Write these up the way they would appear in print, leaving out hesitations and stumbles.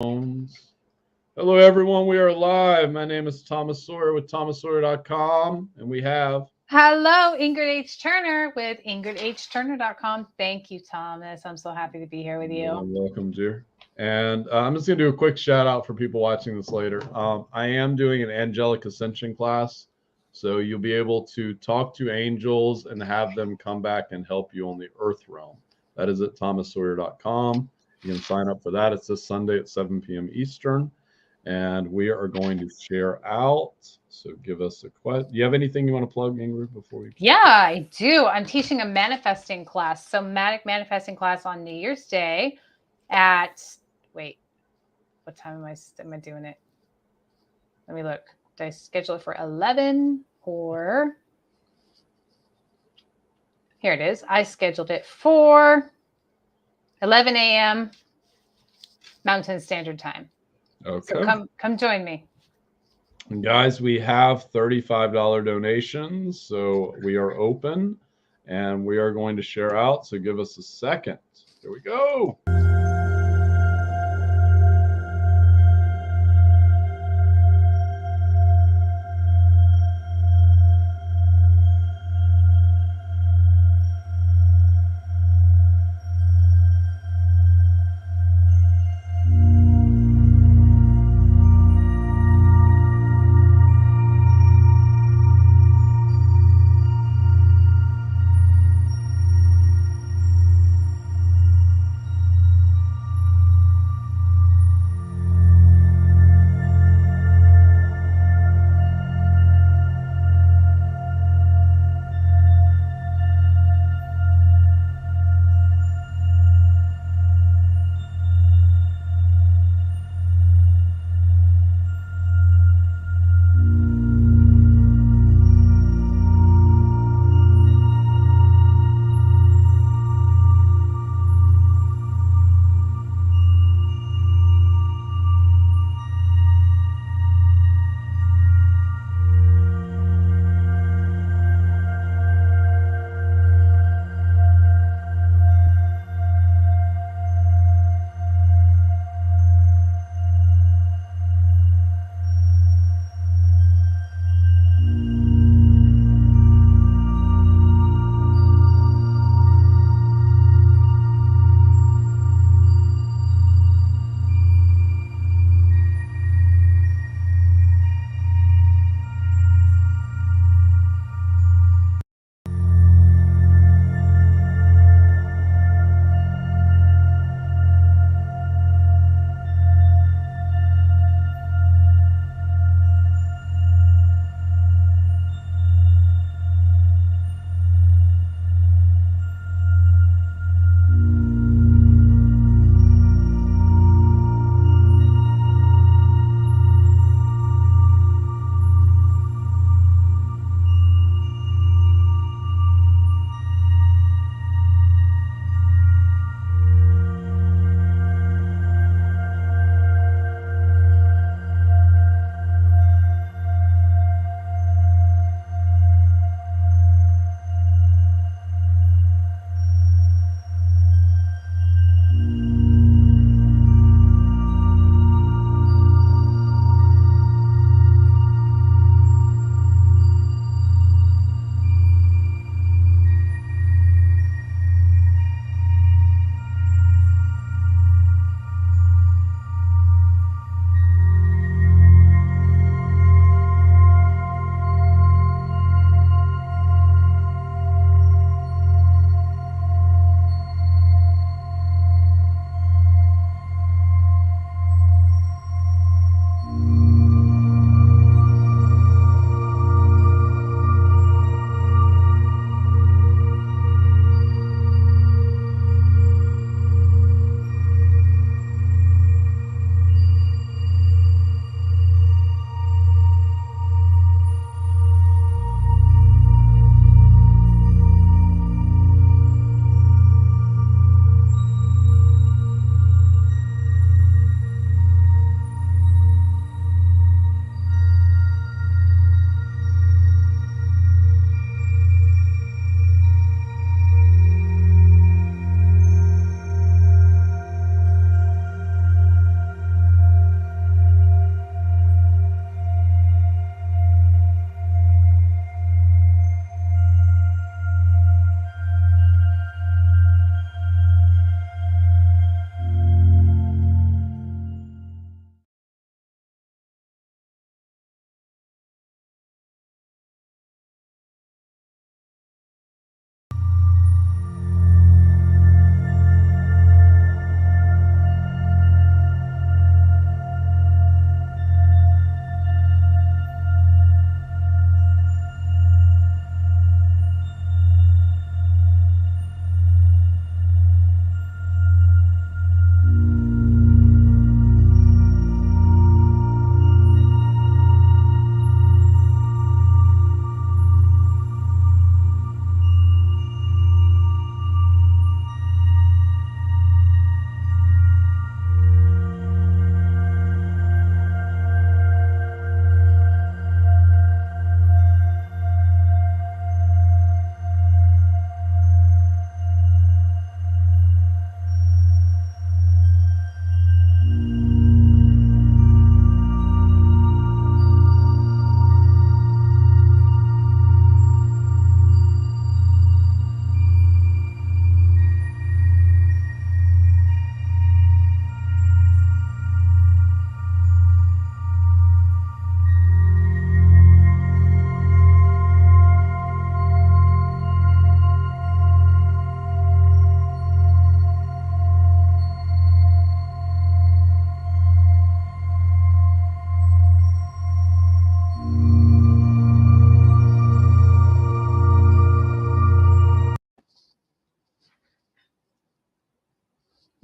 Phones. Hello, everyone. We are live. My name is Thomas Sawyer with thomassawyer.com, and we have. Hello, Ingrid H. Turner with ingridhturner.com. Thank you, Thomas. I'm so happy to be here with you. Welcome, dear. And I'm just going to do a quick shout out for people watching this later. I am doing an angelic ascension class, so you'll be able to talk to angels and have them come back and help you on the earth realm. That is at thomassawyer.com. You can sign up for that. It's this Sunday at 7 p.m. Eastern. And we are going to share out. So give us a question. Do you have anything you want to plug, Ingrid, before we? Yeah, I do. I'm teaching a manifesting class, somatic manifesting class on New Year's Day at, wait, what time am I doing it? Let me look. Did I schedule it for 11 or? Here it is. I scheduled it for 11 a.m. Mountain Standard Time. Okay. So come join me. And guys, we have $35 donations, so we are open and we are going to share out. So give us a second. Here we go.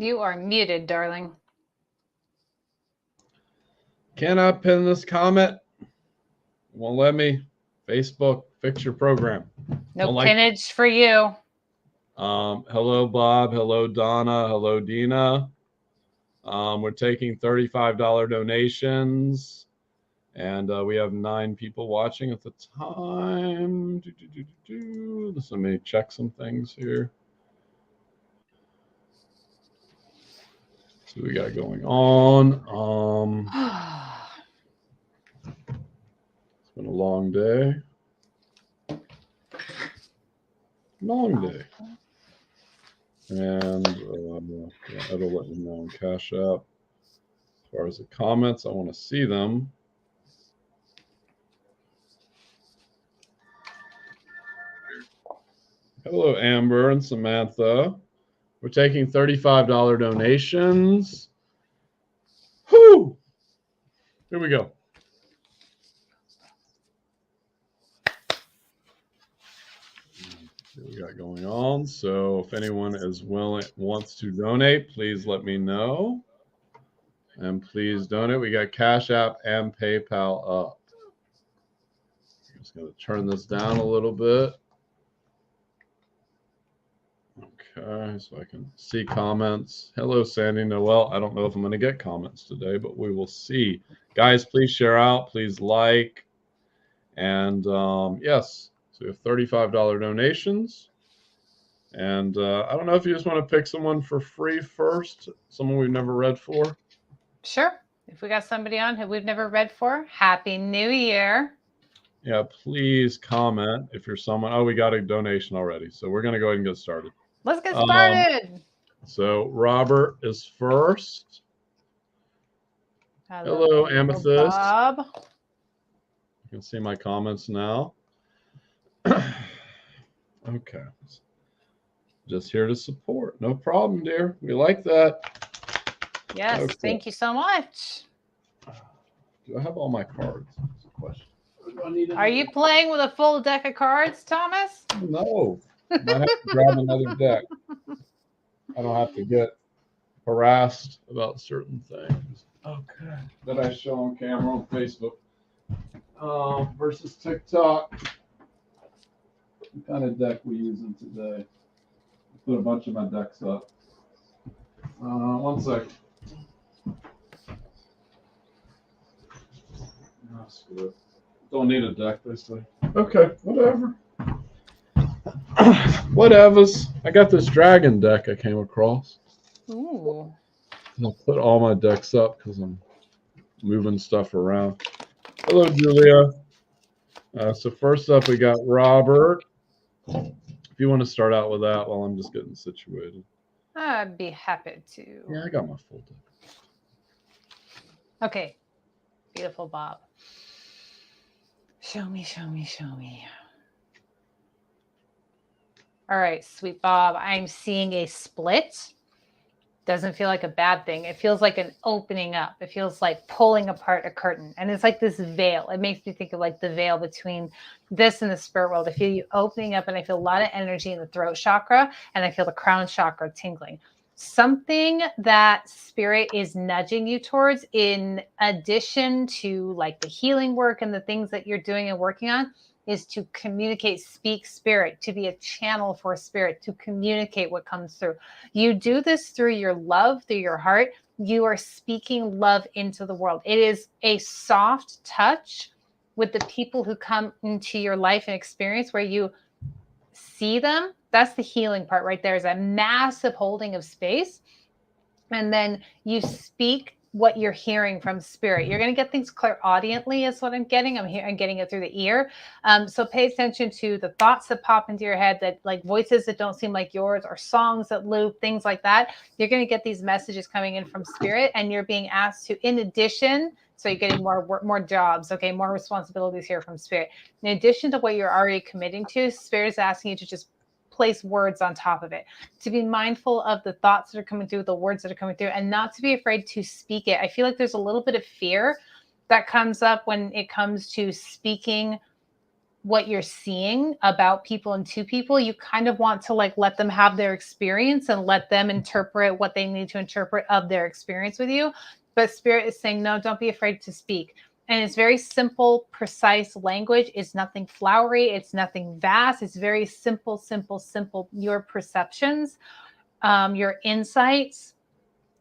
You are muted, darling. Cannot pin this comment. Won't let me. Facebook, fix your program. No pinnage for you. Hello, Bob. Hello, Donna. Hello, Dina. We're taking $35 donations, and we have 9 people watching at the time. Let me check some things here. So we got going on. It's been a long day. Long day. And it'll let me know on Cash App. As far as the comments, I want to see them. Hello, Amber and Samantha. We're taking $35 donations. Whoo! Here we go. What we got going on. So if anyone is wants to donate, please let me know. And please donate. We got Cash App and PayPal up. I'm just going to turn this down a little bit. Okay, so I can see comments. Hello, Sandy Noel. I don't know if I'm going to get comments today, but we will see. Guys, please share out. Please like. And yes, so we have $35 donations. And I don't know if you just want to pick someone for free first, someone we've never read for. Sure. If we got somebody on who we've never read for, Happy New Year. Yeah, please comment if you're someone. Oh, we got a donation already. So we're going to go ahead and get started. Let's get started. So Robert is first. Hello, Amethyst. Bob. You can see my comments now. Okay. Just here to support. No problem, dear. We like that. Yes, okay. Thank you so much. Do I have all my cards? That's a question. Are you playing with a full deck of cards, Thomas? No. I might have to grab another deck. I don't have to get harassed about certain things. Okay. That I show on camera on Facebook. Versus TikTok. What kind of deck we using today? Put a bunch of my decks up. 1 second. Oh, screw it. Don't need a deck, they say. Okay, whatever. Whatevers. I got this dragon deck I came across. Ooh. I'll put all my decks up because I'm moving stuff around. Hello, Julia. So first up, we got Robert. If you want to start out with that while I'm just getting situated. I'd be happy to. Yeah, I got my full deck. Okay. Beautiful, Bob. Show me, show me, show me. All right, sweet Bob. I'm seeing a split. Doesn't feel like a bad thing. It feels like an opening up. It feels like pulling apart a curtain. And it's like this veil. It makes me think of like the veil between this and the spirit world. I feel you opening up, and I feel a lot of energy in the throat chakra, and I feel the crown chakra tingling. Something that spirit is nudging you towards, in addition to like the healing work and the things that you're doing and working on, is to communicate, speak spirit, to be a channel for spirit, to communicate what comes through. You do this through your love, through your heart. You are speaking love into the world. It is a soft touch with the people who come into your life and experience, where you see them. That's the healing part right there, is a massive holding of space. And then you speak what you're hearing from spirit. You're going to get things clairaudiently is what I'm getting. I'm getting it through the ear. So pay attention to the thoughts that pop into your head, that like voices that don't seem like yours, or songs that loop, things like that. You're going to get these messages coming in from spirit, and you're being asked to, in addition, so you're getting more jobs, okay, more responsibilities here from spirit. In addition to what you're already committing to, spirit is asking you to just place words on top of it, to be mindful of the thoughts that are coming through, the words that are coming through, and not to be afraid to speak it. I feel like there's a little bit of fear that comes up when it comes to speaking what you're seeing about people and to people. You kind of want to like let them have their experience and let them interpret what they need to interpret of their experience with you. But Spirit is saying, no, don't be afraid to speak. And it's very simple, precise language. It's nothing flowery. It's nothing vast. It's very simple, simple, simple. Your perceptions, your insights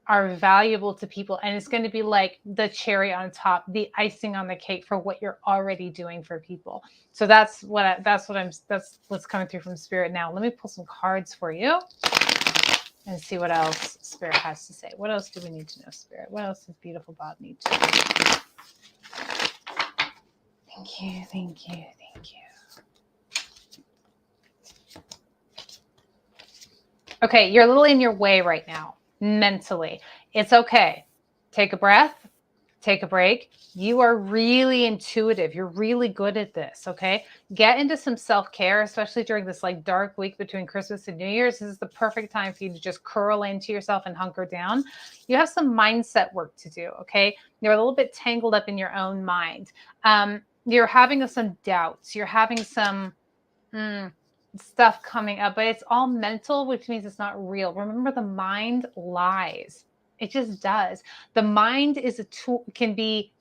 are valuable to people. And it's going to be like the cherry on top, the icing on the cake for what you're already doing for people. So that's what's coming through from Spirit now. Let me pull some cards for you and see what else Spirit has to say. What else do we need to know, Spirit? What else does beautiful Bob need to know? Thank you, thank you, thank you. Okay, you're a little in your way right now, mentally. It's okay. Take a breath, take a break. You are really intuitive. You're really good at this, okay? Get into some self-care, especially during this like dark week between Christmas and New Year's. This is the perfect time for you to just curl into yourself and hunker down. You have some mindset work to do, okay? You're a little bit tangled up in your own mind. You're having some doubts. You're having some stuff coming up, but it's all mental, which means it's not real. Remember, the mind lies. It just does. The mind is a tool, can be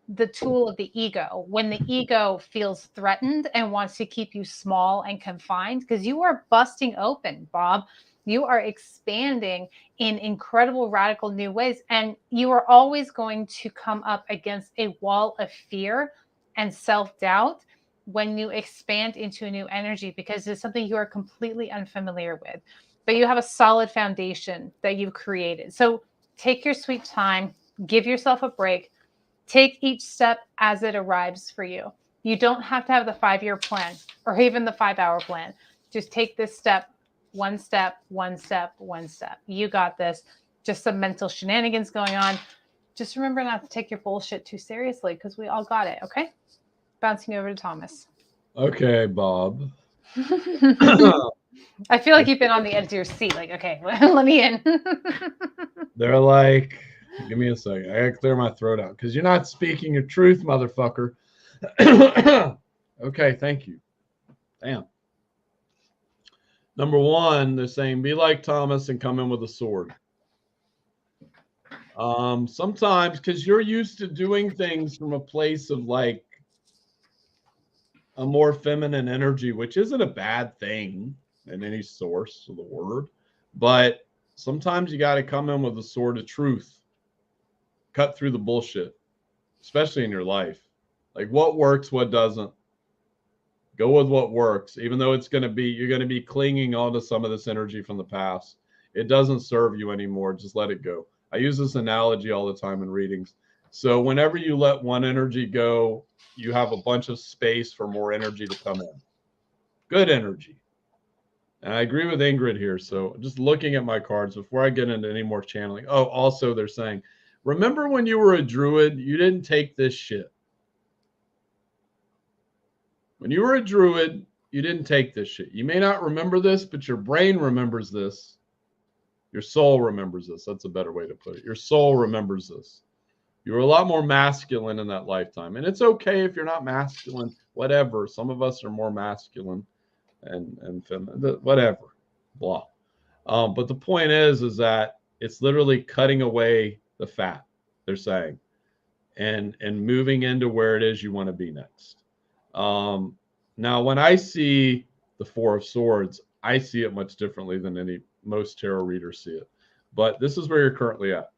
the tool of the ego when the ego feels threatened and wants to keep you small and confined, because you are busting open, Bob. You are expanding in incredible, radical new ways. And you are always going to come up against a wall of fear and self-doubt when you expand into a new energy, because it's something you are completely unfamiliar with. But you have a solid foundation that you've created. So take your sweet time, give yourself a break, take each step as it arrives for you. You don't have to have the 5-year plan or even the 5-hour plan. Just take this step, one step, one step, one step. You got this. Just some mental shenanigans going on. Just remember not to take your bullshit too seriously, because we all got it, okay? Bouncing over to Thomas. Okay, Bob. I feel like you've been on the edge of your seat. Like, okay, let me in. They're like, give me a second. I gotta clear my throat out because you're not speaking your truth, motherfucker. Okay, thank you. Damn. Number one, they're saying be like Thomas and come in with a sword. Sometimes, because you're used to doing things from a place of like a more feminine energy, which isn't a bad thing in any source of the word, but sometimes you got to come in with a sword of truth, cut through the bullshit, especially in your life. Like what works, what doesn't. Go with what works, even though you're going to be clinging on to some of this energy from the past. It doesn't serve you anymore. Just let it go. I use this analogy all the time in readings. So whenever you let one energy go, you have a bunch of space for more energy to come in. Good energy. And I agree with Ingrid here. So just looking at my cards before I get into any more channeling. Oh, also they're saying, remember when you were a druid, you didn't take this shit. When you were a druid, you didn't take this shit. You may not remember this, but your brain remembers this. Your soul remembers this. That's a better way to put it. Your soul remembers this. You were a lot more masculine in that lifetime. And it's okay if you're not masculine, whatever. Some of us are more masculine and feminine, whatever, blah. But the point is that it's literally cutting away the fat, they're saying, and moving into where it is you want to be next. Now, when I see the Four of Swords, I see it much differently than most tarot readers see it. But this is where you're currently at.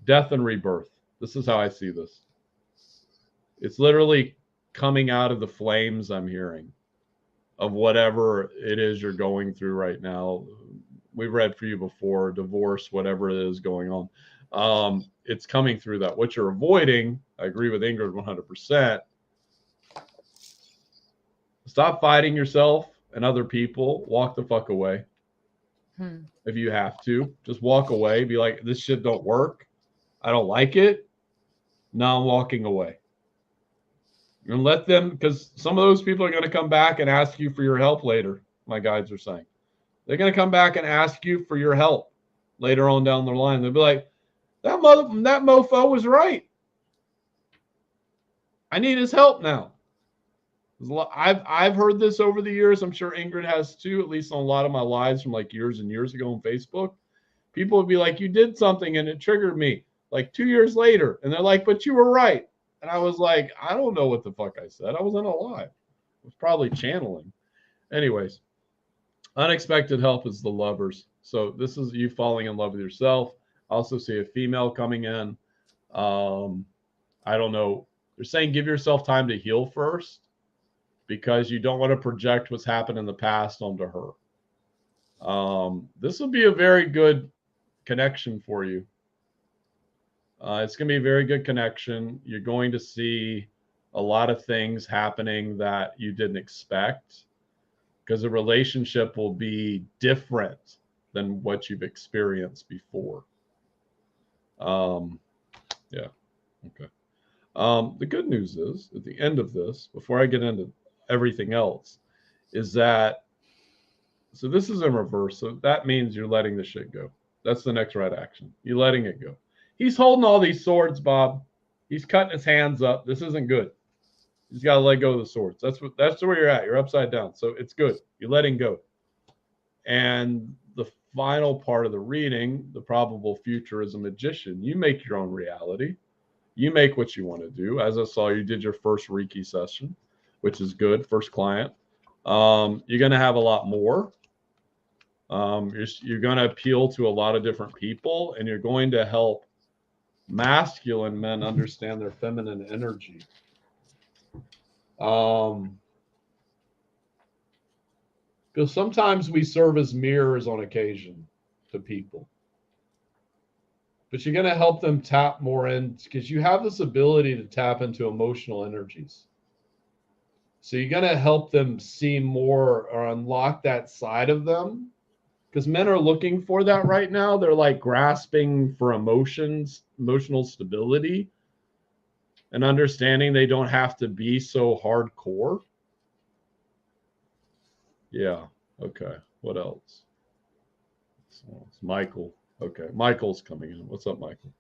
Death and rebirth. This is how I see this. It's literally coming out of the flames, I'm hearing, of whatever it is you're going through right now. We've read for you before, divorce, whatever it is going on. It's coming through that. What you're avoiding, I agree with Ingrid 100%. Stop fighting yourself and other people. Walk the fuck away. If you have to, just walk away. Be like, this shit don't work. I don't like it. Now I'm walking away. And let them, because some of those people are going to come back and ask you for your help later. My guides are saying they're going to come back and ask you for your help later on down the line. They'll be like, that mofo was right. I need his help now. I've heard this over the years. I'm sure Ingrid has too, at least on a lot of my lives from like years and years ago on Facebook. People would be like, you did something and it triggered me like 2 years later. And they're like, but you were right. And I was like, I don't know what the fuck I said. I wasn't alive. I was probably channeling. Anyways, unexpected help is the lovers. So this is you falling in love with yourself. I also see a female coming in. I don't know. They're saying give yourself time to heal first because you don't want to project what's happened in the past onto her. This will be a very good connection for you. It's going to be a very good connection. You're going to see a lot of things happening that you didn't expect because the relationship will be different than what you've experienced before. Yeah. Okay. The good news is at the end of this, before I get into everything else, is that so this is in reverse. So that means you're letting the shit go. That's the next right action. You're letting it go. He's holding all these swords, Bob. He's cutting his hands up. This isn't good. He's got to let go of the swords. That's where you're at. You're upside down. So it's good. You're letting go. And the final part of the reading, the probable future is a magician. You make your own reality. You make what you want to do. As I saw, you did your first Reiki session, which is good. First client. You're going to have a lot more. You're going to appeal to a lot of different people, and you're going to help masculine men understand their feminine energy. Because sometimes we serve as mirrors on occasion to people. But you're going to help them tap more in because you have this ability to tap into emotional energies. So you're going to help them see more or unlock that side of them because men are looking for that right now. They're like grasping for emotions, emotional stability, and understanding they don't have to be so hardcore. Yeah. Okay. What else? So it's Michael. Okay. Michael's coming in. What's up, Michael?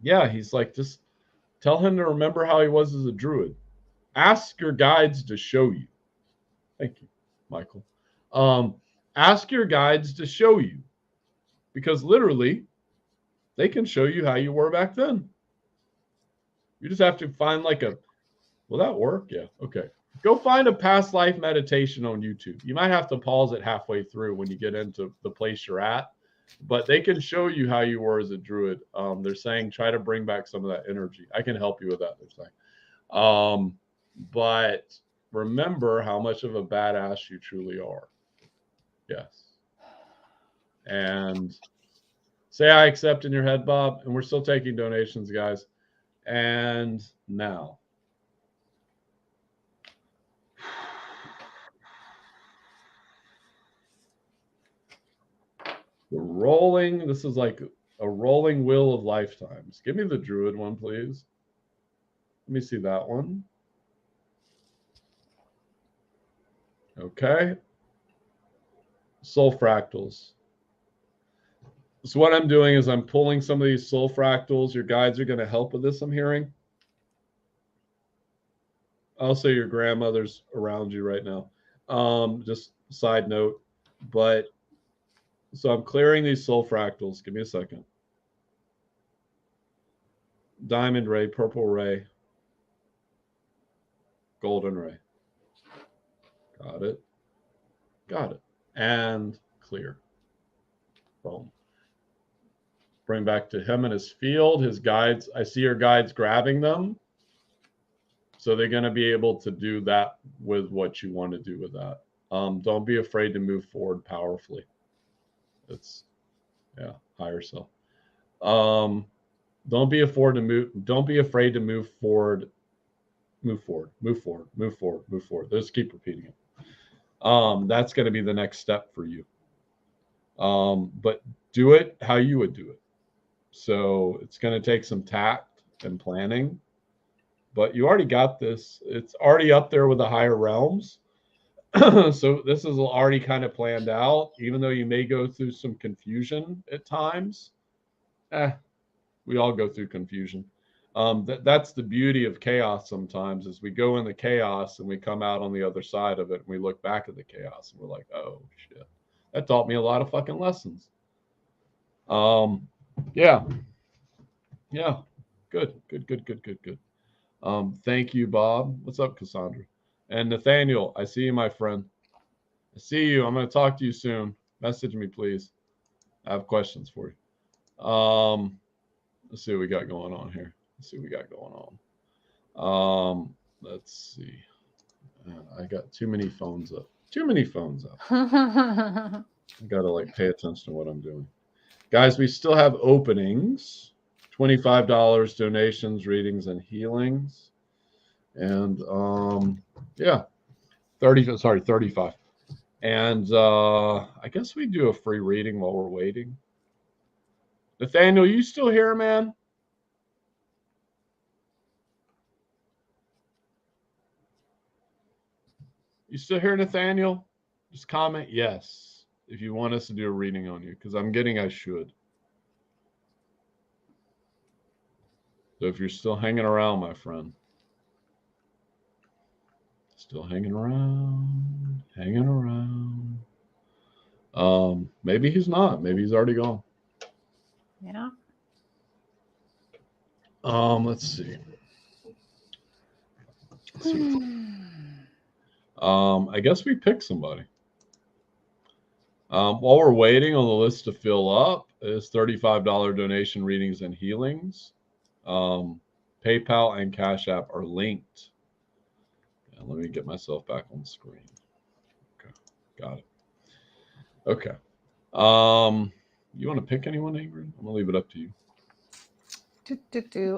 Yeah, he's like, just tell him to remember how he was as a druid. Ask your guides to show you. Thank you, Michael. Ask your guides to show you because literally they can show you how you were back then. You just have to find like a, will that work? Yeah. Okay. Go find a past life meditation on YouTube. You might have to pause it halfway through when you get into the place you're at, but they can show you how you were as a druid. They're saying try to bring back some of that energy. I can help you with that, they're saying. But remember how much of a badass you truly are. Yes. And say I accept in your head, Bob, and we're still taking donations, guys. And now. The rolling, this is like a rolling wheel of lifetimes. Give me the druid one, please. Let me see that one. Okay. Soul fractals. So what I'm doing is I'm pulling some of these soul fractals. Your guides are going to help with this, I'm hearing. Also, your grandmother's around you right now. Just side note. But so I'm clearing these soul fractals. Give me a second. Diamond ray, purple ray, golden ray. Got it. Got it. And clear. Boom. Bring back to him and his field, his guides. I see your guides grabbing them. So they're going to be able to do that with what you want to do with that. Don't be afraid to move forward powerfully. It's, yeah, higher self. Don't be afraid to move. Don't be afraid to move forward. Move forward. Move forward. Move forward. Move forward. Just keep repeating it. That's going to be the next step for you. But do it how you would do it. So it's going to take some tact and planning, but you already got this. It's already up there with the higher realms. So this is already kind of planned out, even though you may go through some confusion at times. We all go through confusion. That's the beauty of chaos sometimes, is we go in the chaos and we come out on the other side of it and we look back at the chaos and we're like, oh shit, that taught me a lot of fucking lessons. Yeah. Good. Thank you, Bob. What's up, Cassandra? And Nathaniel, I see you, my friend. I see you. I'm going to talk to you soon. Message me, please. I have questions for you. Let's see what we got going on here. Let's see. I got too many phones up. I got to pay attention to what I'm doing. Guys, we still have openings. $25 donations, readings, and healings. And 35. And I guess we do a free reading while we're waiting. Nathaniel, you still here, man? You still here, Nathaniel? Just comment yes if you want us to do a reading on you, because I'm getting I should. So if you're still hanging around, my friend. Still hanging around. Maybe he's not. Maybe he's already gone. Yeah. Let's see. I guess we pick somebody. While we're waiting on the list to fill up, is $35 donation, readings, and healings. PayPal and Cash App are linked. And let me get myself back on the screen. Okay, got it. Okay. You want to pick anyone, Ingrid? I'm gonna leave it up to you.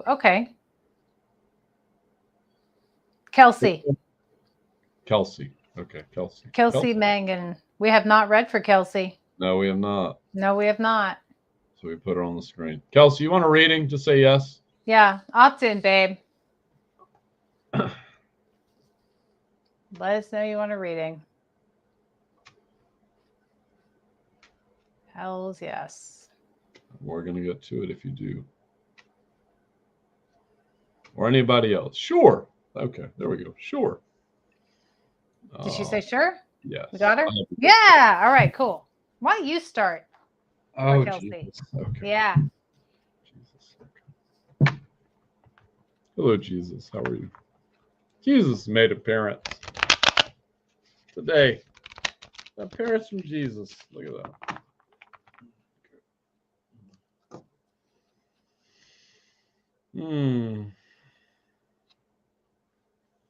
Okay. Kelsey. Okay, Kelsey. Kelsey Mangan. We have not read for Kelsey. No, we have not. So we put her on the screen. Kelsey, you want a reading? Just say yes. Yeah, opt in, babe. Let us know you want a reading. Hells yes. We're going to get to it if you do. Or anybody else. Sure. Okay, there we go. Sure. Did she say sure? Yes. We got her? Yeah. All right, cool. Why don't you start? Oh, Kelsey. Jesus. Okay. Yeah. Jesus. Okay. Hello, Jesus. How are you? Jesus made appearance today. Appearance from Jesus. Look at that.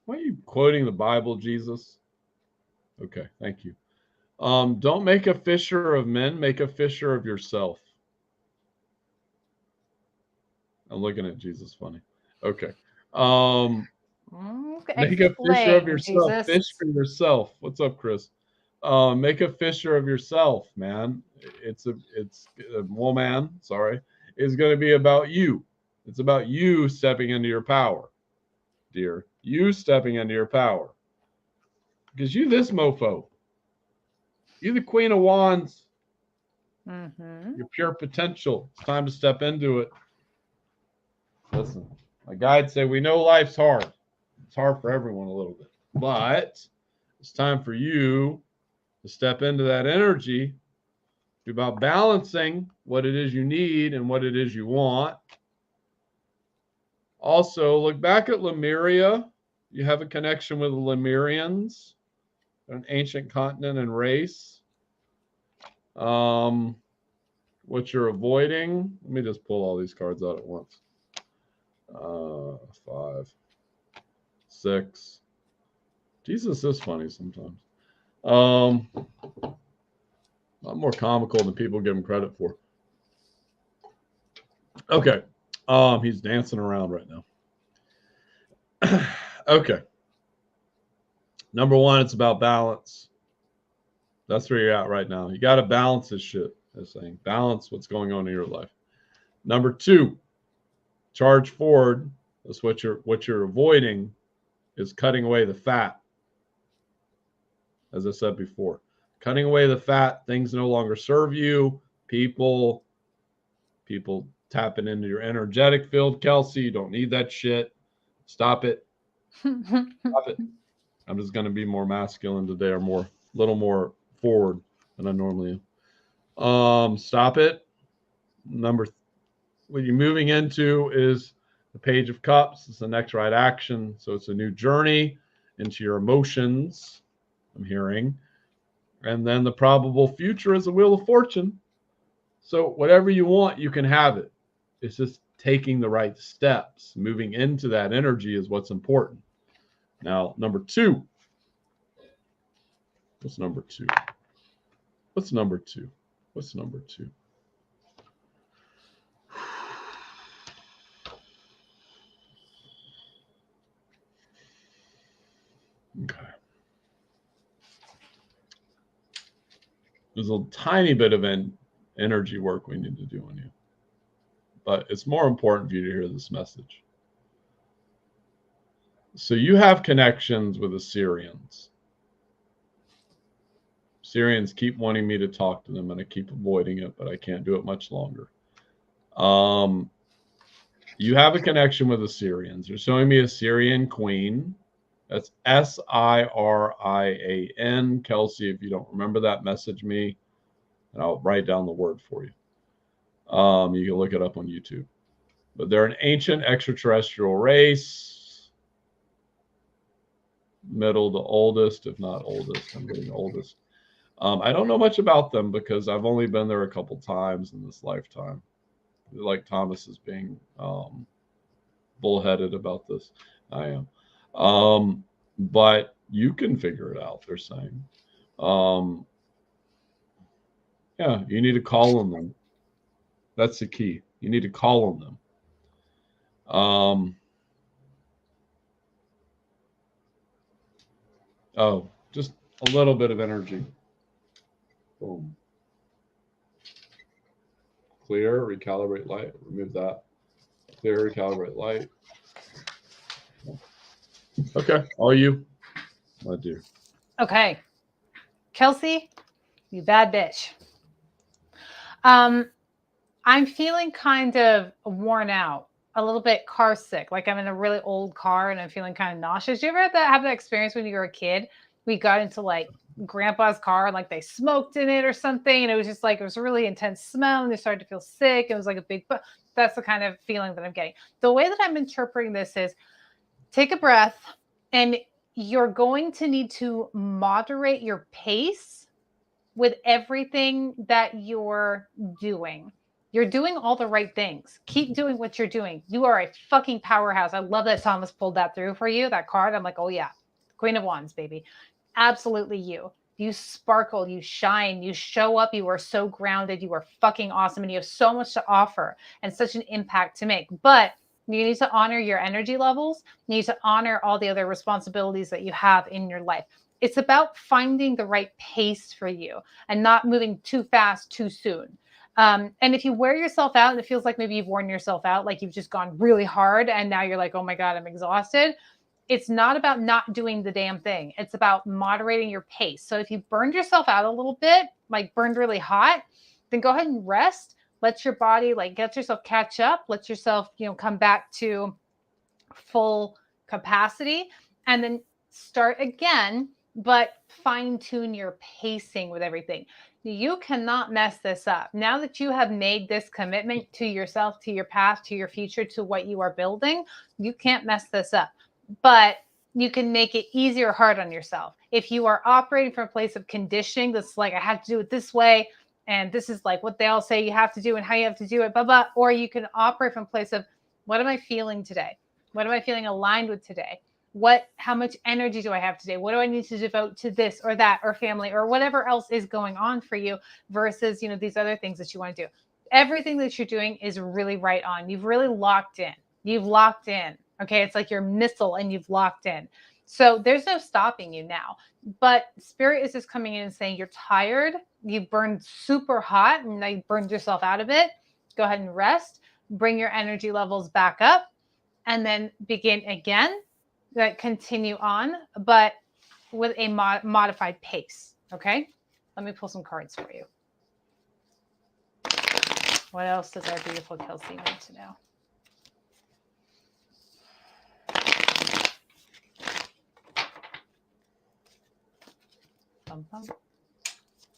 Why are you quoting the Bible, Jesus? Okay, thank you. Don't make a fisher of men, make a fisher of yourself. I'm looking at Jesus funny. Okay. Make a fisher of yourself. Jesus. Fish for yourself. What's up, Chris? Make a fisher of yourself, man. It's a woman, sorry, is going to be about you. It's about you stepping into your power, dear. You stepping into your power. Because you this mofo. You the Queen of Wands. Your pure potential. It's time to step into it. Listen, my guides say we know life's hard. It's hard for everyone a little bit. But it's time for you to step into that energy. It's about balancing what it is you need and what it is you want. Also, look back at Lemuria. You have a connection with the Lemurians, an ancient continent and race. What you're avoiding. Let me just pull all these cards out at once. 5, 6. Jesus is funny sometimes. A lot more comical than people give him credit for. Okay. He's dancing around right now. Okay. Number 1, it's about balance. That's where you're at right now. You got to balance this shit. I'm saying balance what's going on in your life. Number 2, charge forward. That's what you're avoiding is cutting away the fat. As I said before, cutting away the fat, things no longer serve you. People tapping into your energetic field, Kelsey. You don't need that shit. Stop it. Stop it. I'm just going to be more masculine today, or a little more forward than I normally am. Stop it. What you're moving into is the Page of Cups. It's the next right action. So it's a new journey into your emotions, I'm hearing. And then the probable future is the Wheel of Fortune. So whatever you want, you can have it. It's just taking the right steps. Moving into that energy is what's important. Now, number 2. What's number 2? What's number 2? What's number 2? Okay. There's a tiny bit of energy work we need to do on you. But it's more important for you to hear this message. So you have connections with Assyrians. Assyrians keep wanting me to talk to them, and I keep avoiding it, but I can't do it much longer. You have a connection with Assyrians. You're showing me a Syrian queen. That's Sirian. Kelsey, if you don't remember that, message me, and I'll write down the word for you. You can look it up on YouTube. But they're an ancient extraterrestrial race. Middle to oldest, if not oldest. I'm getting oldest. I don't know much about them because I've only been there a couple times in this lifetime. Like Thomas is being bullheaded about this. I am. But you can figure it out, they're saying. Yeah, you need to call on them. That's the key. You need to call on them. Oh, just a little bit of energy. Boom. Clear, recalibrate light, remove that. Clear, recalibrate light. Okay, all you, my dear. Okay. Kelsey, you bad bitch. I'm feeling kind of worn out, a little bit car sick. Like I'm in a really old car and I'm feeling kind of nauseous. Do you ever have that experience when you were a kid? We got into like grandpa's car and like they smoked in it or something. And it was just like, it was a really intense smell and they started to feel sick. It was like a big, that's the kind of feeling that I'm getting. The way that I'm interpreting this is take a breath, and you're going to need to moderate your pace with everything that you're doing. You're doing all the right things. Keep doing what you're doing. You are a fucking powerhouse. I love that Thomas pulled that through for you, that card. I'm like, oh yeah, Queen of Wands, baby. Absolutely you. You sparkle, you shine, you show up, you are so grounded, you are fucking awesome, and you have so much to offer and such an impact to make. But you need to honor your energy levels. You need to honor all the other responsibilities that you have in your life. It's about finding the right pace for you and not moving too fast too soon. And if you wear yourself out and it feels like maybe you've worn yourself out, like you've just gone really hard and now you're like, oh my God, I'm exhausted. It's not about not doing the damn thing. It's about moderating your pace. So if you burned yourself out a little bit, like burned really hot, then go ahead and rest. Let your body get yourself catch up. Let yourself, come back to full capacity and then start again, but fine tune your pacing with everything. You cannot mess this up. Now that you have made this commitment to yourself, to your path, to your future, to what you are building, you can't mess this up. But you can make it easy or hard on yourself. If you are operating from a place of conditioning, that's like, I have to do it this way, and this is like what they all say you have to do and how you have to do it, blah, blah. Or you can operate from a place of, what am I feeling today? What am I feeling aligned with today? How much energy do I have today? What do I need to devote to this or that or family or whatever else is going on for you versus, these other things that you want to do. Everything that you're doing is really right on. You've really locked in. You've locked in. Okay. It's like your missile and you've locked in. So there's no stopping you now. But Spirit is just coming in and saying you're tired. You've burned super hot and now you've burned yourself out of it. Go ahead and rest. Bring your energy levels back up and then begin again. Continue on, but with a modified pace. Okay. Let me pull some cards for you. What else does our beautiful Kelsey need to know? Bum, bum.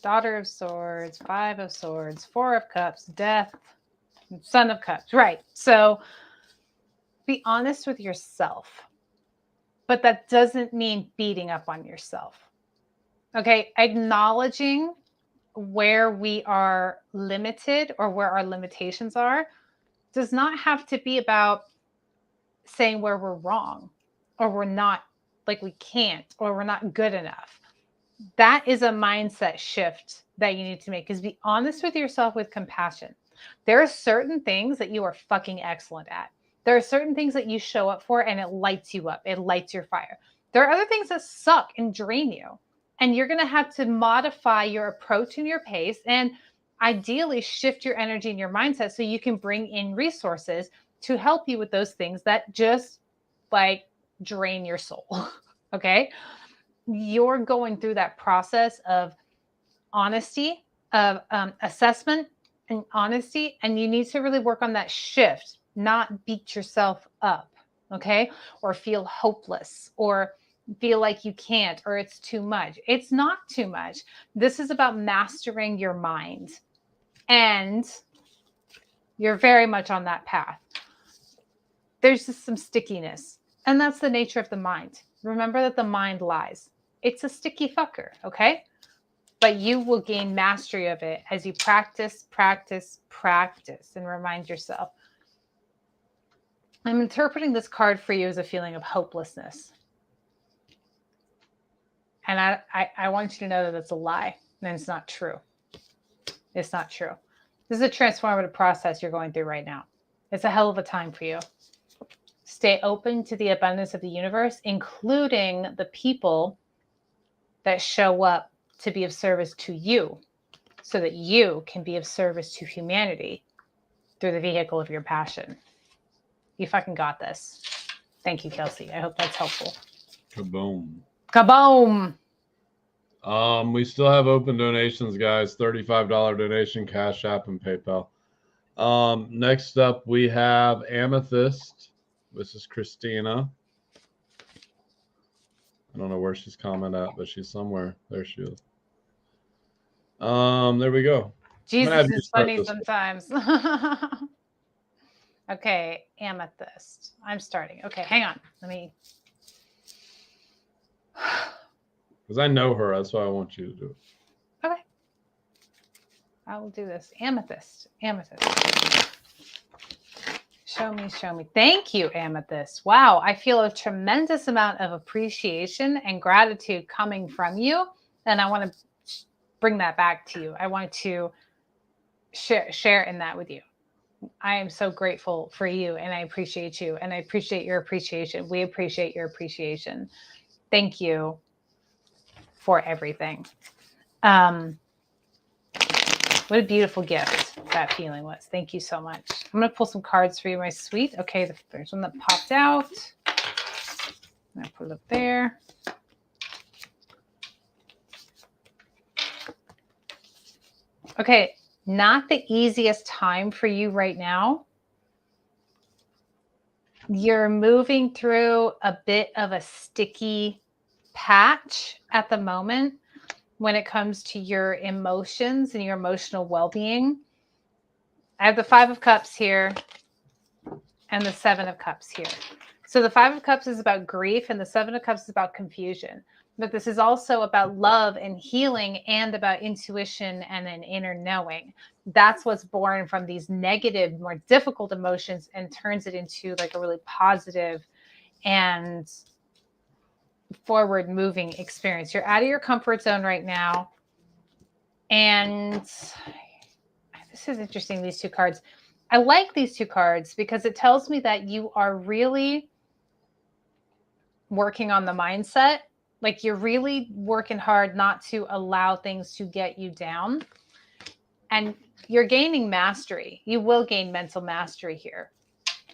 Daughter of Swords, 5 of Swords, 4 of Cups, Death, Son of Cups. Right. So be honest with yourself. But that doesn't mean beating up on yourself. Okay. Acknowledging where we are limited or where our limitations are does not have to be about saying where we're wrong or we're not, like we can't, or we're not good enough. That is a mindset shift that you need to make, is be honest with yourself with compassion. There are certain things that you are fucking excellent at. There are certain things that you show up for and it lights you up. It lights your fire. There are other things that suck and drain you. And you're going to have to modify your approach and your pace and ideally shift your energy and your mindset so you can bring in resources to help you with those things that just like drain your soul. Okay. You're going through that process of honesty, of assessment and honesty. And you need to really work on that shift, not beat yourself up. Okay. Or feel hopeless or feel like you can't, or it's too much. It's not too much. This is about mastering your mind. And you're very much on that path. There's just some stickiness. And that's the nature of the mind. Remember that the mind lies. It's a sticky fucker, okay? But you will gain mastery of it as you practice, practice, practice, and remind yourself. I'm interpreting this card for you as a feeling of hopelessness. And I want you to know that it's a lie and it's not true. It's not true. This is a transformative process you're going through right now. It's a hell of a time for you. Stay open to the abundance of the universe, including the people that show up to be of service to you so that you can be of service to humanity through the vehicle of your passion. You fucking got this. Thank you, Kelsey. I hope that's helpful. Kaboom. Kaboom. We still have open donations, guys. $35 donation, Cash App, and PayPal. Next up, we have Amethyst. This is Christina. I don't know where she's commenting at, but she's somewhere. There she is. There we go. Jesus is funny sometimes. Okay, Amethyst. I'm starting. Okay, hang on. Let me. Because I know her. That's why I want you to do it. Okay. I will do this. Amethyst. Amethyst. Show me, show me. Thank you, Amethyst. Wow. I feel a tremendous amount of appreciation and gratitude coming from you. And I want to bring that back to you. I want to share in that with you. I am so grateful for you and I appreciate you and I appreciate your appreciation. We appreciate your appreciation. Thank you for everything. What a beautiful gift that feeling was. Thank you so much. I'm going to pull some cards for you, my sweet. Okay, there's one that popped out. I'm going to put it up there. Okay, not the easiest time for you right now. You're moving through a bit of a sticky patch at the moment when it comes to your emotions and your emotional well-being. I have the 5 of Cups here and the 7 of Cups here. So the 5 of Cups is about grief and the 7 of Cups is about confusion. But this is also about love and healing and about intuition and an inner knowing. That's what's born from these negative, more difficult emotions and turns it into like a really positive and forward moving experience. You're out of your comfort zone right now. And this is interesting, these 2 cards. I like these 2 cards because it tells me that you are really working on the mindset. Like you're really working hard not to allow things to get you down. And you're gaining mastery. You will gain mental mastery here.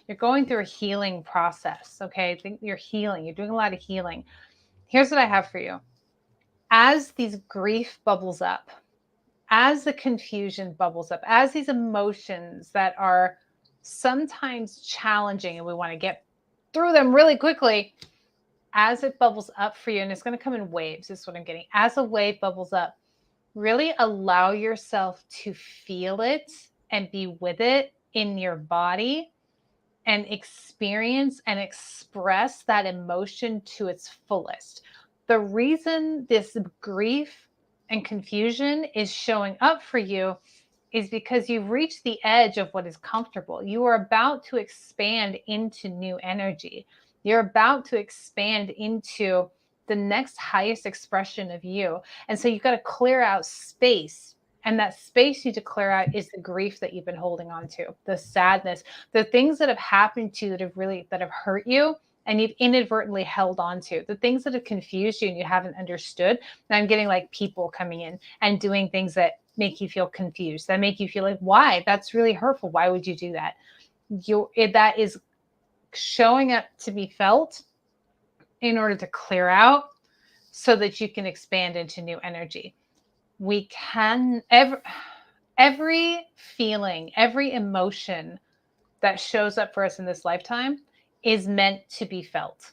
You're going through a healing process. Okay. I think you're healing. You're doing a lot of healing. Here's what I have for you. As these grief bubbles up, as the confusion bubbles up, as these emotions that are sometimes challenging and we want to get through them really quickly, as it bubbles up for you, and it's going to come in waves, is what I'm getting. As a wave bubbles up, really allow yourself to feel it and be with it in your body and experience and express that emotion to its fullest. The reason this grief and confusion is showing up for you is because you've reached the edge of what is comfortable. You are about to expand into new energy. You're about to expand into the next highest expression of you. And so you've got to clear out space. And that space you need to clear out is the grief that you've been holding on to, the sadness, the things that have happened to you that have hurt you and you've inadvertently held on to, the things that have confused you and you haven't understood. And I'm getting like people coming in and doing things that make you feel confused, that make you feel like, why? That's really hurtful. Why would you do that? That is showing up to be felt in order to clear out so that you can expand into new energy. We can, every feeling, every emotion that shows up for us in this lifetime is meant to be felt.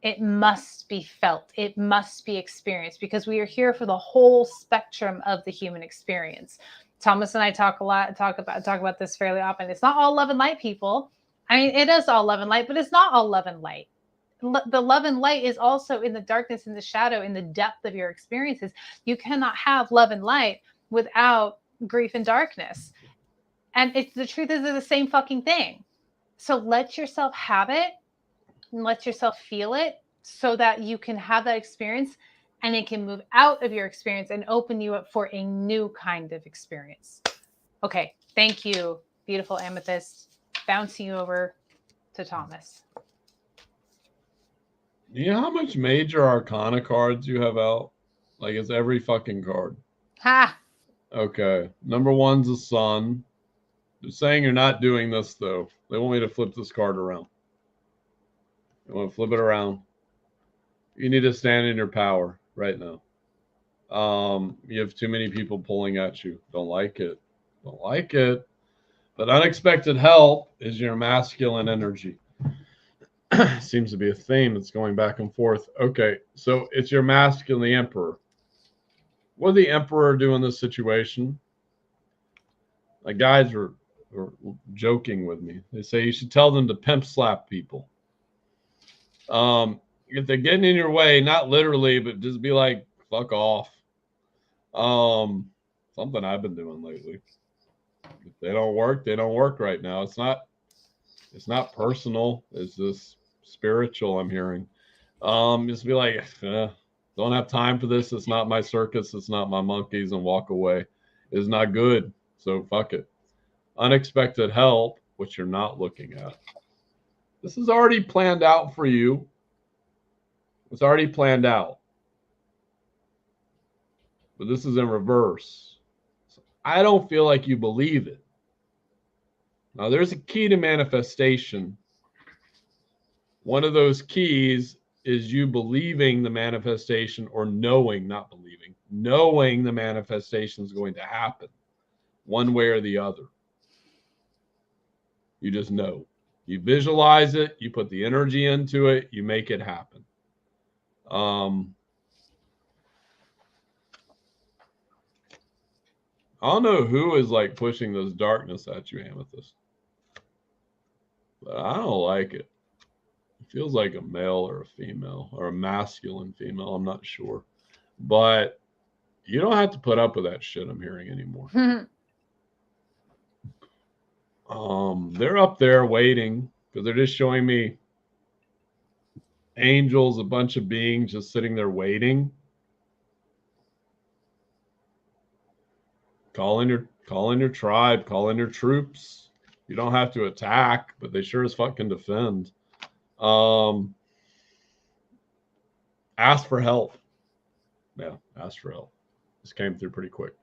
It must be felt. It must be experienced because we are here for the whole spectrum of the human experience. Thomas and I talk about this fairly often. It's not all love and light, people. I mean, it is all love and light, but it's not all love and light. The love and light is also in the darkness, in the shadow, in the depth of your experiences. You cannot have love and light without grief and darkness. And the truth is they're the same fucking thing. So let yourself have it and let yourself feel it so that you can have that experience and it can move out of your experience and open you up for a new kind of experience. Okay. Thank you, beautiful Amethyst. Bouncing you over to Thomas. Do you know how much major arcana cards you have out? Like it's every fucking card. Ha! Okay. Number one's the sun. They're saying you're not doing this though. They want me to flip this card around. You want to flip it around. You need to stand in your power right now. You have too many people pulling at you. Don't like it. Don't like it. But unexpected help is your masculine energy. Seems to be a theme that's going back and forth. Okay, so it's your masculine, the emperor. What did the emperor do in this situation? Like guys were joking with me. They say you should tell them to pimp slap people. If they're getting in your way, not literally, but just be like, fuck off. Something I've been doing lately. If they don't work, they don't work right now. It's not personal. It's just spiritual, I'm hearing. Just be like, don't have time for this. It's not my circus. It's not my monkeys, and walk away. It's not good. So fuck it. Unexpected help, which you're not looking at. This is already planned out for you. It's already planned out. But this is in reverse. So I don't feel like you believe it. Now, there's a key to manifestation. One of those keys is you believing the manifestation or knowing, not believing, knowing the manifestation is going to happen one way or the other. You just know. You visualize it, you put the energy into it, you make it happen. I don't know who is like pushing this darkness at you, Amethyst, but I don't like it. It feels like a male or a female or a masculine female. I'm not sure, but you don't have to put up with that shit I'm hearing anymore. They're up there waiting because they're just showing me angels, a bunch of beings just sitting there waiting. Call in your tribe, call in your troops. You don't have to attack, but they sure as fuck can defend. Ask for help. Yeah, ask for help. This came through pretty quick.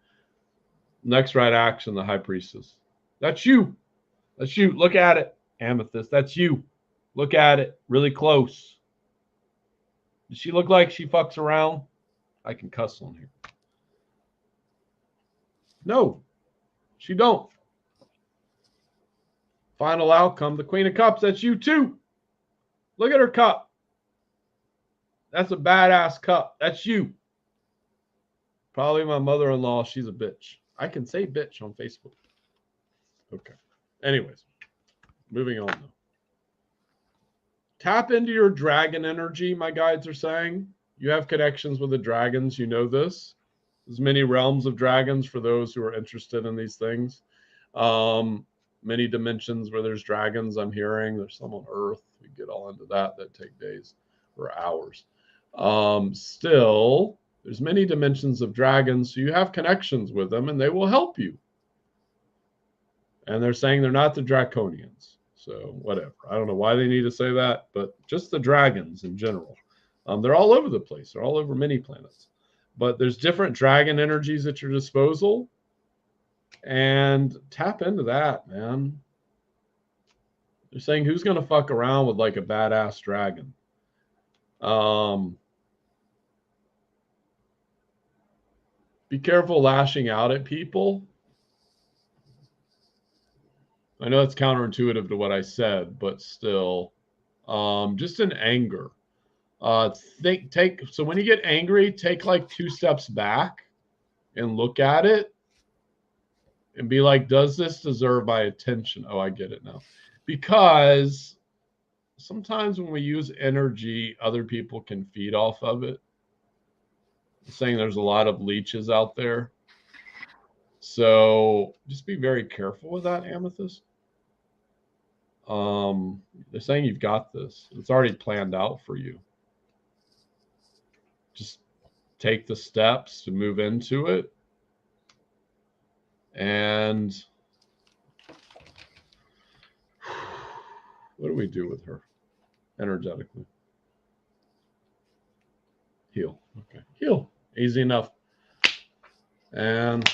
Next right action, the high priestess. That's you. That's you. Look at it, Amethyst. That's you. Look at it really close. Does she look like she fucks around? I can cuss on here. No, she don't. Final outcome, the Queen of Cups, that's you too. Look at her cup. That's a badass cup. That's you. Probably my mother-in-law, she's a bitch. I can say bitch on Facebook. Okay. Anyways, moving on though. Tap into your dragon energy, my guides are saying. You have connections with the dragons. You know this. There's many realms of dragons for those who are interested in these things. Many dimensions where there's dragons, I'm hearing. There's some on Earth. We get all into that. That take days or hours. Still, there's many dimensions of dragons, so you have connections with them, and they will help you. And they're saying they're not the draconians. So whatever. I don't know why they need to say that, but just the dragons in general. They're all over the place. They're all over many planets. But there's different dragon energies at your disposal. And tap into that, man. They're saying who's going to fuck around with like a badass dragon? Be careful lashing out at people. I know it's counterintuitive to what I said, but still, just in anger. So when you get angry, take like 2 steps back and look at it and be like, does this deserve my attention? Oh, I get it now. Because sometimes when we use energy, other people can feed off of it. I'm saying there's a lot of leeches out there. So just be very careful with that, Amethyst. They're saying you've got this. It's already planned out for you. Just take the steps to move into it. And what do we do with her energetically? Heal. Okay. Heal. Easy enough. And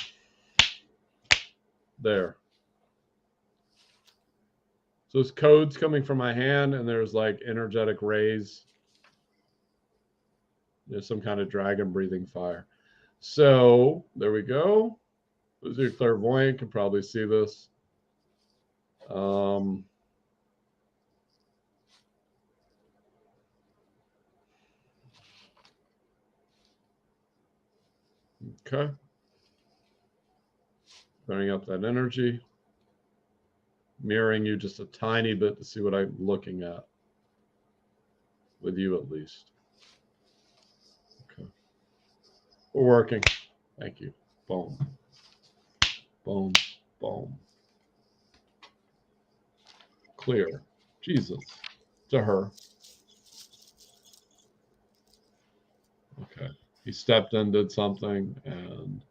there. So there's codes coming from my hand, and there's like energetic rays. There's some kind of dragon breathing fire. So there we go. Those are clairvoyant, can probably see this. Okay. Burning up that energy. Mirroring you just a tiny bit to see what I'm looking at. With you at least. Okay. We're working. Thank you. Boom. Boom. Boom. Clear. Jesus. To her. Okay. He stepped in, did something, and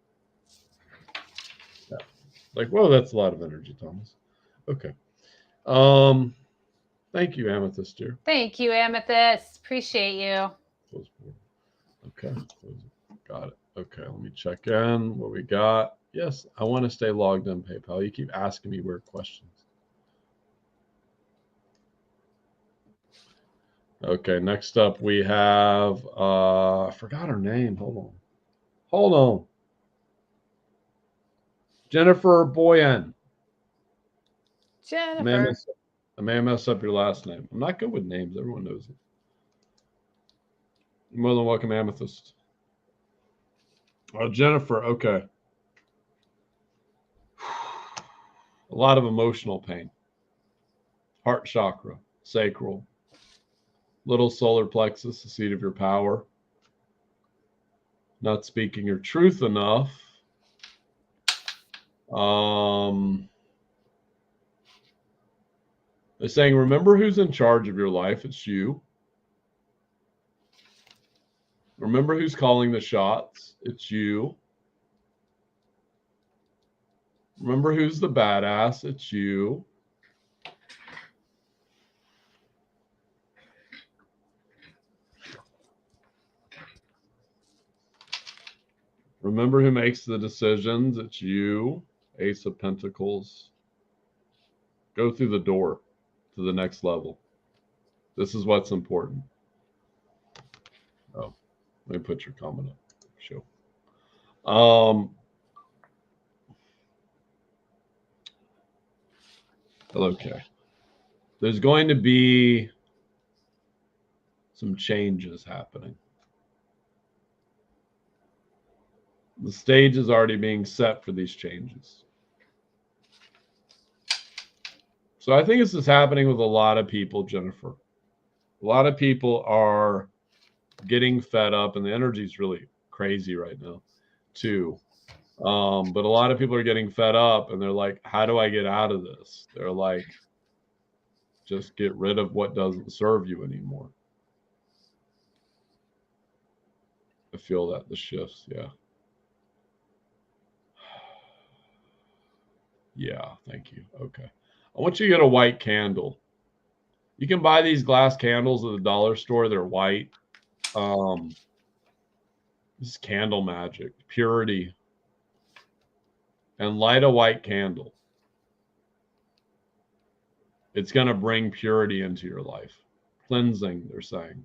yeah. Like, whoa, that's a lot of energy, Thomas. Okay. Thank you, Amethyst, dear. Thank you, Amethyst. Appreciate you. Okay. Got it. Okay, let me check in. What we got? Yes, I want to stay logged in, PayPal. You keep asking me weird questions. Okay, next up we have, I forgot her name. Hold on. Jennifer Boyan. Jennifer. I may mess up your last name. I'm not good with names. Everyone knows it. You're more than welcome, Amethyst. Jennifer, okay. A lot of emotional pain. Heart chakra, sacral, little solar plexus, the seat of your power. Not speaking your truth enough. They're saying, remember who's in charge of your life. It's you. Remember who's calling the shots. It's you. Remember who's the badass. It's you. Remember who makes the decisions. It's you. Ace of Pentacles. Go through the door to the next level. This is what's important. Oh, let me put your comment up. Show. Hello, Kay. There's going to be some changes happening. The stage is already being set for these changes. So I think this is happening with a lot of people, Jennifer. A lot of people are getting fed up, and the energy is really crazy right now, too. But a lot of people are getting fed up, and they're like, how do I get out of this? They're like, just get rid of what doesn't serve you anymore. I feel that the shifts, yeah. Yeah, thank you. Okay. I want you to get a white candle. You can buy these glass candles at the dollar store. They're white. This is candle magic, purity. And light a white candle. It's going to bring purity into your life. Cleansing, they're saying.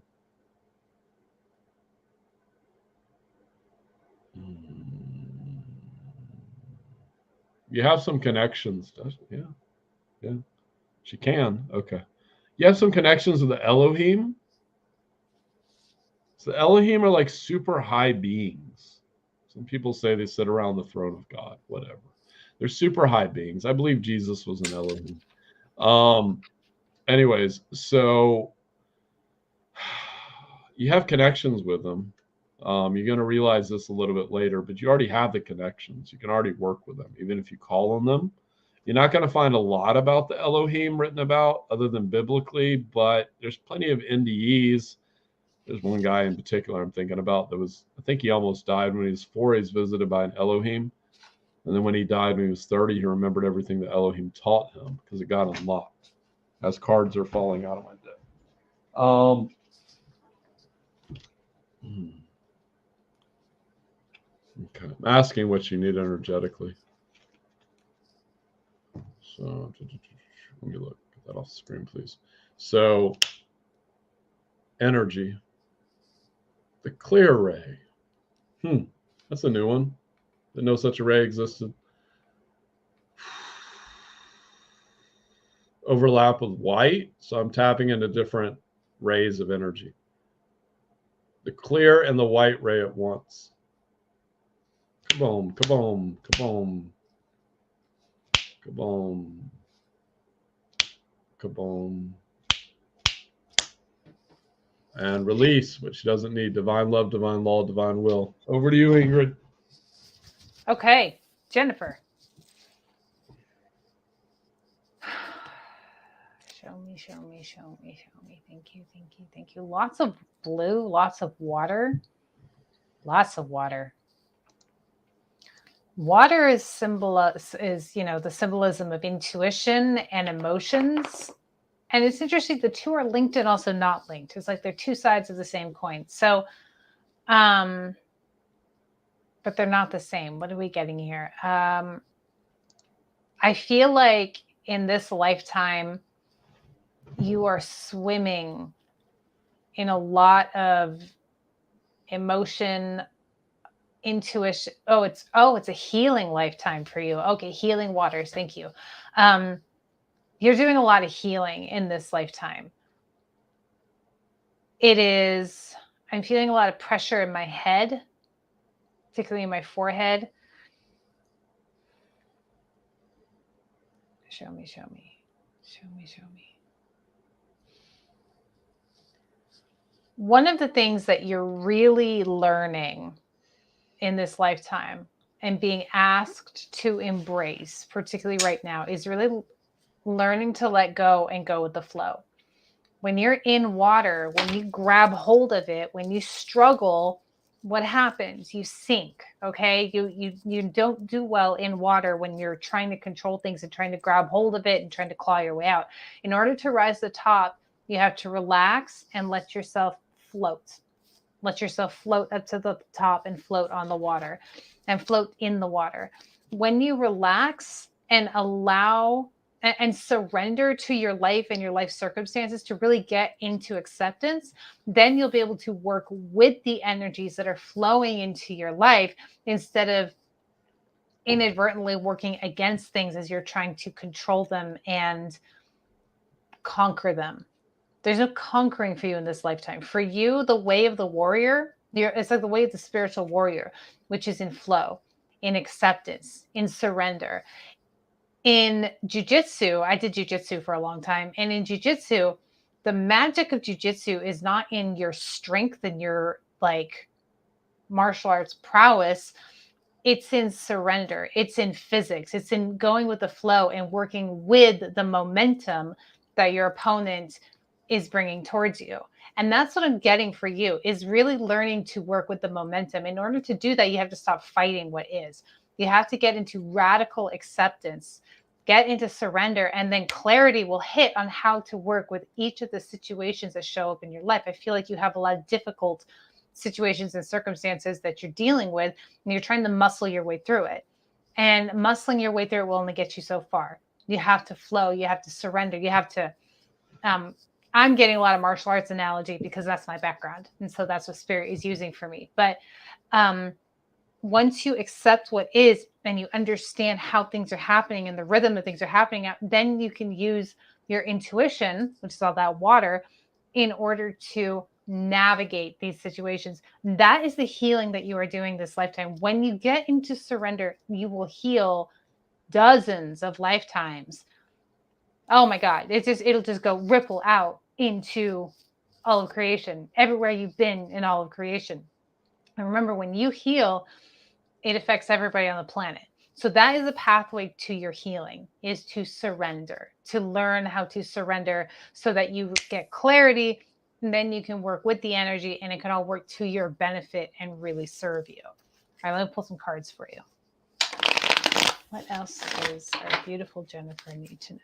You have some connections. Yeah. Yeah. She can. Okay. You have some connections with the Elohim. So the Elohim are like super high beings. Some people say they sit around the throne of God, whatever. They're super high beings. I believe Jesus was an Elohim. Anyways, so you have connections with them. You're going to realize this a little bit later, but you already have the connections. You can already work with them, even if you call on them. You're not going to find a lot about the Elohim written about other than biblically, but there's plenty of NDEs. There's one guy in particular I'm thinking about that was, I think he almost died when he was 4. He was visited by an Elohim. And then when he died when he was 30, he remembered everything that Elohim taught him because it got unlocked as cards are falling out of my deck. Okay, I'm asking what you need energetically. So let me look. Get that off the screen, please. So energy. The clear ray. That's a new one. Didn't know such a ray existed. Overlap with white, so I'm tapping into different rays of energy. The clear and the white ray at once. Kaboom, kaboom, kaboom. Kaboom. Kaboom. And release, which she doesn't need. Divine love, divine law, divine will. Over to you, Ingrid. Okay, Jennifer. Show me, show me, show me, show me. Thank you, thank you, thank you. Lots of blue, lots of water. Lots of water. Water is the symbolism of intuition and emotions. And it's interesting, the two are linked and also not linked. It's like they're two sides of the same coin. So, but they're not the same. What are we getting here? I feel like in this lifetime, you are swimming in a lot of emotion, intuition. It's a healing lifetime for you. Okay, healing waters. Thank you. You're doing a lot of healing in this lifetime. I'm feeling a lot of pressure in my head, particularly in my forehead. Show me, show me, show me, show me. One of the things that you're really learning in this lifetime and being asked to embrace, particularly right now, is really learning to let go and go with the flow. When you're in water, when you grab hold of it, when you struggle, what happens? You sink, okay? You don't do well in water when you're trying to control things and trying to grab hold of it and trying to claw your way out. In order to rise to the top, you have to relax and let yourself float. Let yourself float up to the top and float on the water and float in the water. When you relax and allow and surrender to your life and your life circumstances to really get into acceptance, then you'll be able to work with the energies that are flowing into your life instead of inadvertently working against things as you're trying to control them and conquer them. There's no conquering for you in this lifetime. For you, the way of the warrior, it's like the way of the spiritual warrior, which is in flow, in acceptance, in surrender. In jiu-jitsu, I did jiu-jitsu for a long time. And in jiu-jitsu, the magic of jiu-jitsu is not in your strength and your like martial arts prowess. It's in surrender. It's in physics. It's in going with the flow and working with the momentum that your opponent is bringing towards you. And that's what I'm getting for you, is really learning to work with the momentum. In order to do that, you have to stop fighting what is. You have to get into radical acceptance, get into surrender, and then clarity will hit on how to work with each of the situations that show up in your life. I feel like you have a lot of difficult situations and circumstances that you're dealing with, and you're trying to muscle your way through it. And muscling your way through it will only get you so far. You have to flow. You have to surrender. You have to, I'm getting a lot of martial arts analogy because that's my background. And so that's what spirit is using for me. But once you accept what is and you understand how things are happening and the rhythm of things are happening, then you can use your intuition, which is all that water, in order to navigate these situations. That is the healing that you are doing this lifetime. When you get into surrender, you will heal dozens of lifetimes. Oh my God. It'll just go ripple out into all of creation, everywhere you've been in all of creation. And remember, when you heal, it affects everybody on the planet. So that is a pathway to your healing, is to surrender, to learn how to surrender so that you get clarity, and then you can work with the energy and it can all work to your benefit and really serve you. All right, let me pull some cards for you. What else does our beautiful Jennifer need to know?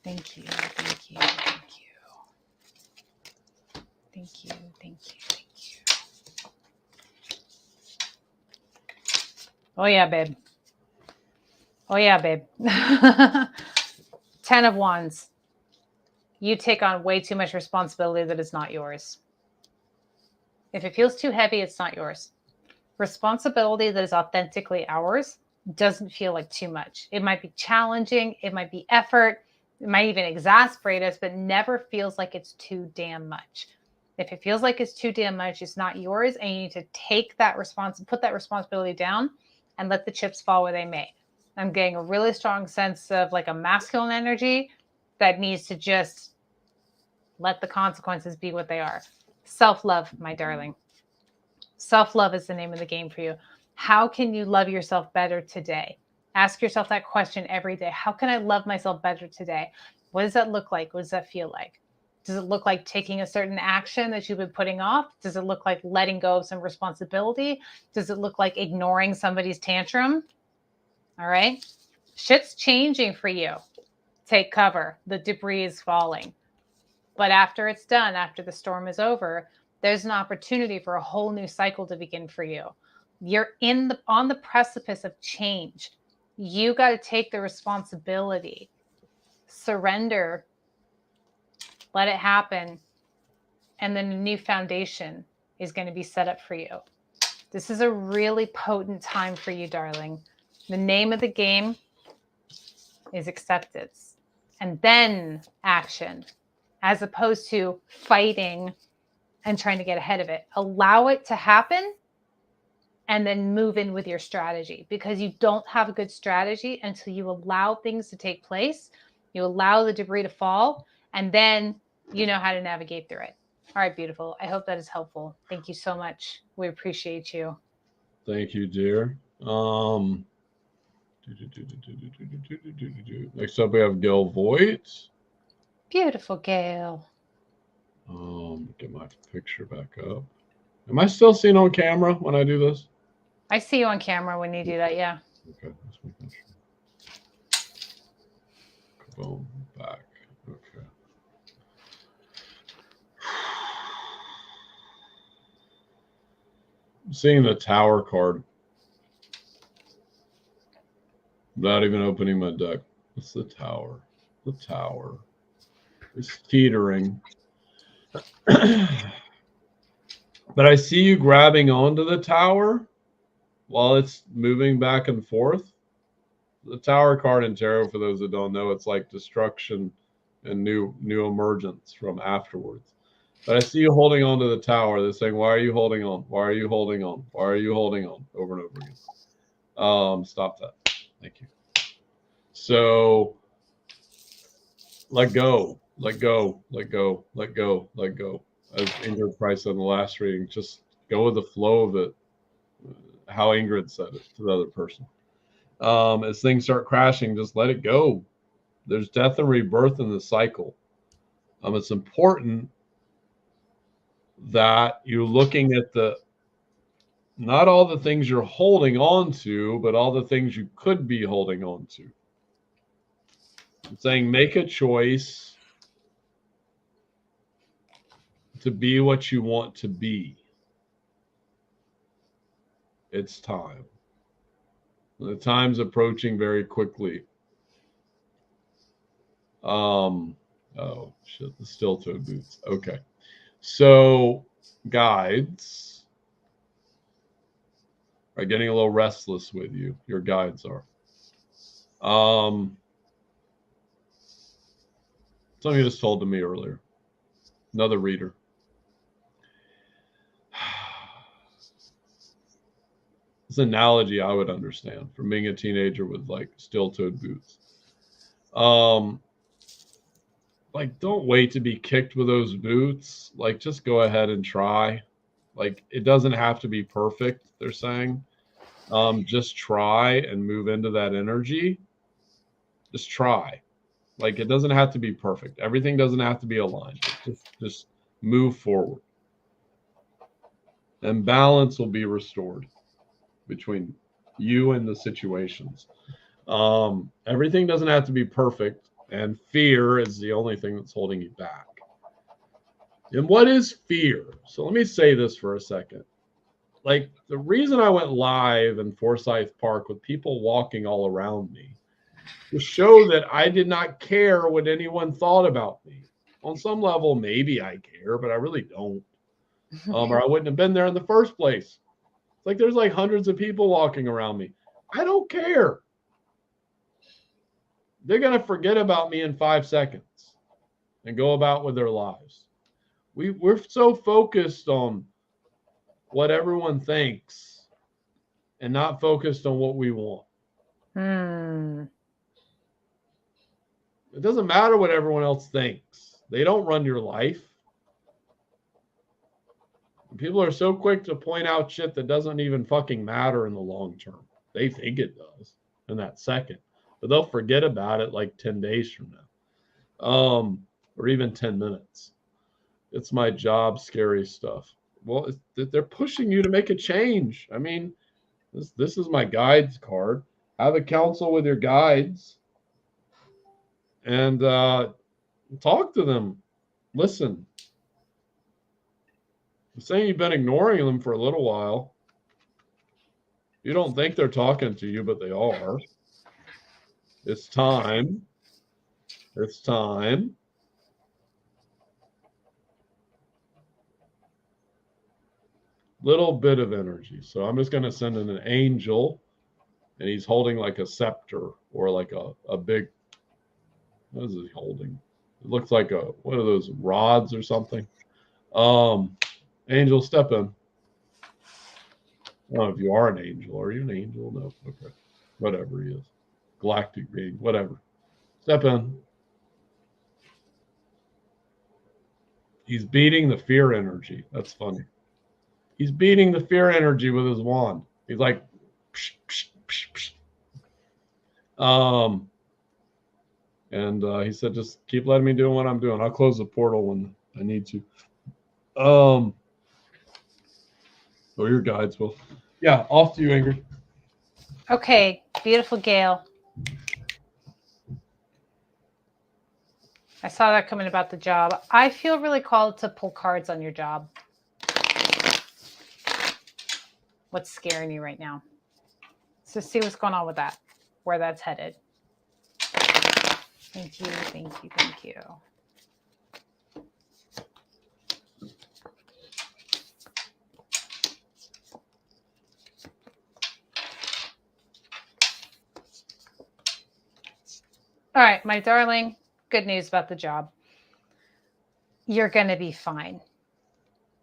Thank you, thank you, thank you. Thank you, thank you, thank you. Oh yeah, babe. Oh yeah, babe. 10 of Wands. You take on way too much responsibility that is not yours. If it feels too heavy, it's not yours. Responsibility that is authentically ours doesn't feel like too much. It might be challenging. It might be effort. It might even exasperate us, but never feels like it's too damn much. If it feels like it's too damn much, it's not yours, and you need to take that put that responsibility down and let the chips fall where they may. I'm getting a really strong sense of like a masculine energy that needs to just let the consequences be what they are. Self-love, my darling. Self-love is the name of the game for you. How can you love yourself better today? Ask yourself that question every day. How can I love myself better today? What does that look like? What does that feel like? Does it look like taking a certain action that you've been putting off? Does it look like letting go of some responsibility? Does it look like ignoring somebody's tantrum? All right. Shit's changing for you. Take cover. The debris is falling. But after it's done, after the storm is over, there's an opportunity for a whole new cycle to begin for you. You're on the precipice of change. You got to take the responsibility, surrender, let it happen, and then a new foundation is going to be set up for you. This is a really potent time for you, darling. The name of the game is acceptance, and then action, as opposed to fighting and trying to get ahead of it. Allow it to happen and then move in with your strategy, because you don't have a good strategy until you allow things to take place. You allow the debris to fall, and then you know how to navigate through it. All right, beautiful. I hope that is helpful. Thank you so much. We appreciate you. Thank you, dear. Next up, we have Gail Voigt. Beautiful, Gail. Get my picture back up. Am I still seen on camera when I do this? I see you on camera when you do that, yeah. Okay, let's make sure. Boom, back. Okay. I'm seeing the Tower card without even opening my deck. What's the Tower? The Tower. It's teetering. But I see you grabbing onto the Tower. while it's moving back and forth. The Tower card in tarot, for those that don't know, it's like destruction and new emergence from afterwards. But I see you holding on to the Tower. They're saying, why are you holding on? Why are you holding on? Why are you holding on? Over and over again. Stop that. Thank you. So let go, let go, let go, let go, let go. As Ingrid Price said in the last reading, just go with the flow of it. How Ingrid said it to the other person. As things start crashing, just let it go. There's death and rebirth in the cycle. It's important that you're looking at not all the things you're holding on to, but all the things you could be holding on to. I'm saying make a choice to be what you want to be. It's time. The time's approaching very quickly. Oh shit, the steel-toed boots. Okay. So guides are getting a little restless with you. Your guides are. Somebody just told to me earlier. Another reader. This analogy I would understand from being a teenager with like steel-toed boots. Like, don't wait to be kicked with those boots. Like, just go ahead and try. Like, it doesn't have to be perfect, they're saying. Just try and move into that energy. Just try. Like, it doesn't have to be perfect. Everything doesn't have to be aligned. Just move forward. And balance will be restored between you and the situations. Everything doesn't have to be perfect. And fear is the only thing that's holding you back. And what is fear? So let me say this for a second. Like, the reason I went live in Forsyth Park with people walking all around me to show that I did not care what anyone thought about me. On some level, maybe I care, but I really don't. Or I wouldn't have been there in the first place. It's like there's like hundreds of people walking around me. I don't care. They're going to forget about me in 5 seconds and go about with their lives. We're so focused on what everyone thinks and not focused on what we want. It doesn't matter what everyone else thinks. They don't run your life. People are so quick to point out shit that doesn't even fucking matter in the long term. They think it does in that second, but they'll forget about it like 10 days from now, or even 10 minutes. It's my job, scary stuff. Well, they're pushing you to make a change. I mean, this is my guides card. Have a counsel with your guides and talk to them. Listen. I'm saying you've been ignoring them for a little while. You don't think they're talking to you, but they are. It's time. It's time. Little bit of energy. So I'm just going to send in an angel, and he's holding like a scepter or like a big, what is he holding? It looks like one of those rods or something. Angel, step in. I don't know if you are an angel. Are you an angel? No. Okay. Whatever he is. Galactic being, whatever. Step in. He's beating the fear energy. That's funny. He's beating the fear energy with his wand. He's like, psh, psh, psh, psh. And he said, just keep letting me do what I'm doing. I'll close the portal when I need to. Or your guides will. Yeah, off to you, Ingrid. Okay, beautiful Gail. I saw that coming about the job. I feel really called to pull cards on your job. What's scaring you right now? So see what's going on with that, where that's headed. Thank you, thank you, thank you. All right, my darling, good news about the job. You're going to be fine.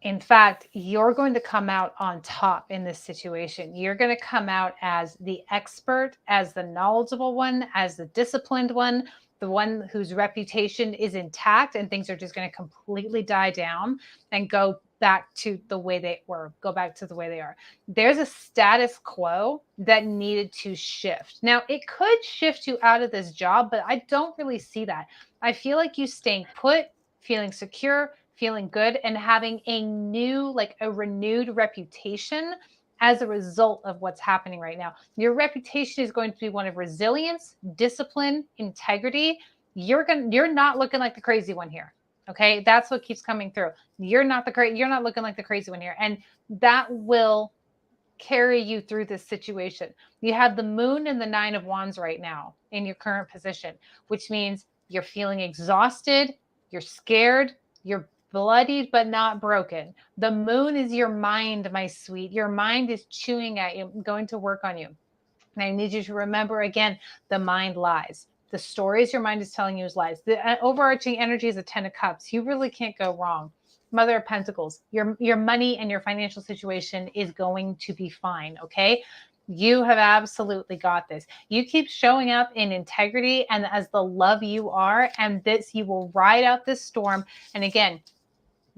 In fact, you're going to come out on top in this situation. You're going to come out as the expert, as the knowledgeable one, as the disciplined one, the one whose reputation is intact, and things are just going to completely die down and go back to the way they were, go back to the way they are. There's a status quo that needed to shift. Now, it could shift you out of this job, but I don't really see that. I feel like you staying put, feeling secure, feeling good, and having a new, like a renewed reputation as a result of what's happening right now. Your reputation is going to be one of resilience, discipline, integrity. You're not looking like the crazy one here. Okay? That's what keeps coming through. You're not looking like the crazy one here. And that will carry you through this situation. You have the moon and the 9 of wands right now in your current position, which means you're feeling exhausted, you're scared, you're bloodied but not broken. The moon is your mind, my sweet. Your mind is chewing at you, going to work on you. And I need you to remember again, the mind lies. The stories your mind is telling you is lies. The overarching energy is a 10 of cups. You really can't go wrong. Mother of Pentacles, your money and your financial situation is going to be fine, okay? You have absolutely got this. You keep showing up in integrity and as the love you are, and this, you will ride out this storm. And again,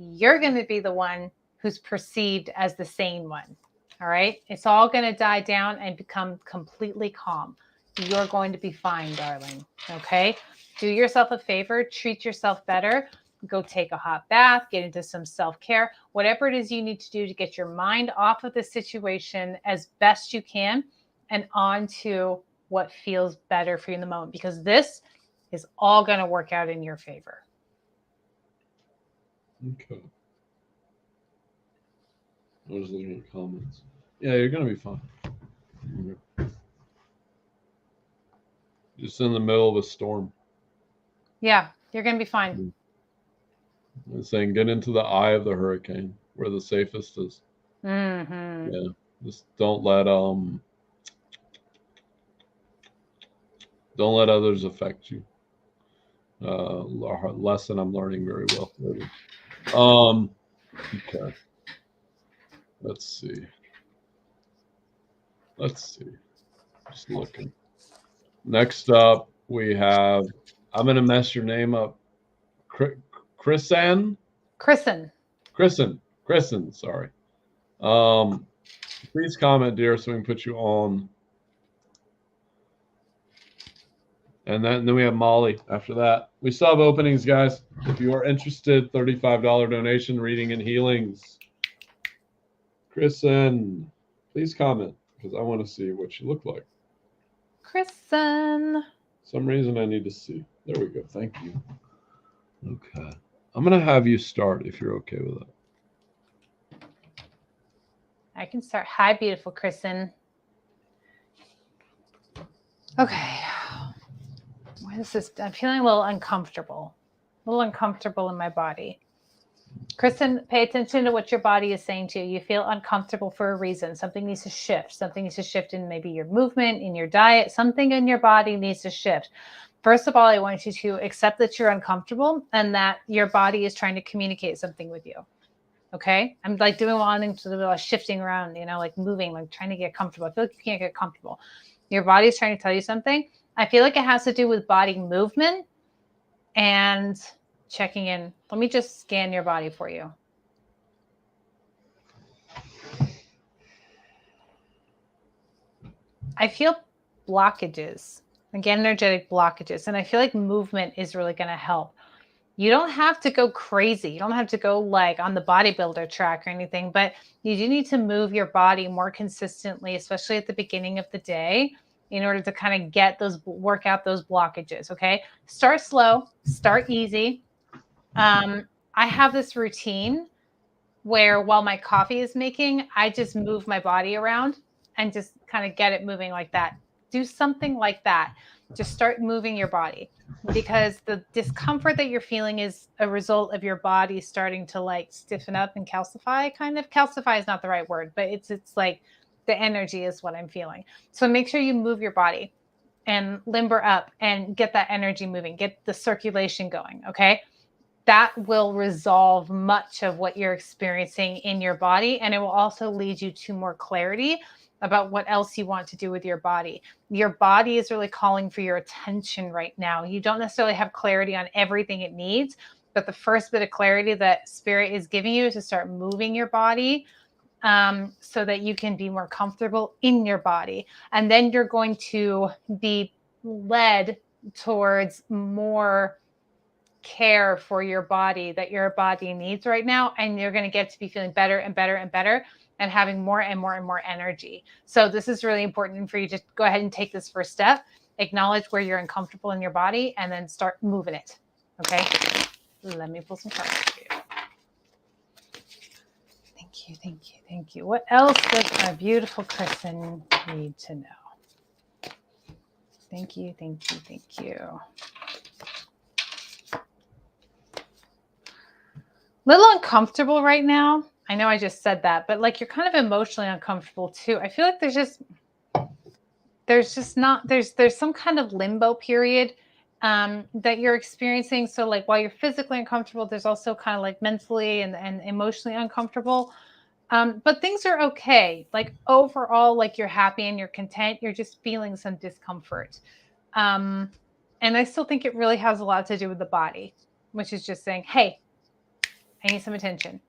you're going to be the one who's perceived as the sane one. All right. It's all going to die down and become completely calm. You're going to be fine, darling. Okay. Do yourself a favor, treat yourself better. Go take a hot bath, get into some self-care, whatever it is you need to do to get your mind off of the situation as best you can and onto what feels better for you in the moment, because this is all going to work out in your favor. Okay. I was looking at comments. Yeah, you're gonna be fine. Just in the middle of a storm. Yeah, you're gonna be fine. I'm saying get into the eye of the hurricane, where the safest is. Mm-hmm. Yeah, just don't let others affect you. Lesson I'm learning very well. Okay. Let's see. Just looking. Next up, we have. I'm gonna mess your name up. Kristen. Sorry. Please comment, dear, so we can put you on. And then we have Molly after that. We still have openings, guys. If you are interested, $35 donation, reading and healings. Kristen, please comment because I want to see what you look like. Kristen. Some reason I need to see. There we go. Thank you. Okay. I'm going to have you start if you're okay with it. I can start. Hi, beautiful Kristen. Okay. What is this? I'm feeling a little uncomfortable in my body. Kristen, pay attention to what your body is saying to you. You feel uncomfortable for a reason. Something needs to shift. Something needs to shift in maybe your movement, in your diet. Something in your body needs to shift. First of all, I want you to accept that you're uncomfortable and that your body is trying to communicate something with you. Okay? I'm like doing one thing to the shifting around, like moving, like trying to get comfortable. I feel like you can't get comfortable. Your body is trying to tell you something. I feel like it has to do with body movement and checking in. Let me just scan your body for you. I feel blockages, again, energetic blockages. And I feel like movement is really going to help. You don't have to go crazy. You don't have to go like on the bodybuilder track or anything, but you do need to move your body more consistently, especially at the beginning of the day, in order to kind of work out those blockages. Okay. Start slow, start easy. I have this routine where while my coffee is making, I just move my body around and just kind of get it moving like that. Do something like that. Just start moving your body, because the discomfort that you're feeling is a result of your body starting to like stiffen up and calcify. Kind of calcify is not the right word, but it's like the energy is what I'm feeling. So make sure you move your body. and limber up and get that energy moving, get the circulation going, okay? That will resolve much of what you're experiencing in your body, and it will also lead you to more clarity about what else you want to do with your body. Your body is really calling for your attention right now. You don't necessarily have clarity on everything it needs, but the first bit of clarity that Spirit is giving you is to start moving your body, so that you can be more comfortable in your body. And then you're going to be led towards more care for your body that your body needs right now. And you're going to get to be feeling better and better and better and having more and more and more energy. So this is really important for you to go ahead and take this first step, acknowledge where you're uncomfortable in your body, and then start moving it. Okay. Let me pull some cards for you. Thank you, thank you, thank you. What else does our beautiful Kristen need to know? Thank you, thank you, thank you. Little uncomfortable right now. I know I just said that, but like you're kind of emotionally uncomfortable too. I feel like there's some kind of limbo period that you're experiencing. So like while you're physically uncomfortable, there's also kind of like mentally and emotionally uncomfortable. But things are okay. Like overall, like you're happy and you're content. You're just feeling some discomfort. And I still think it really has a lot to do with the body, which is just saying, hey, I need some attention.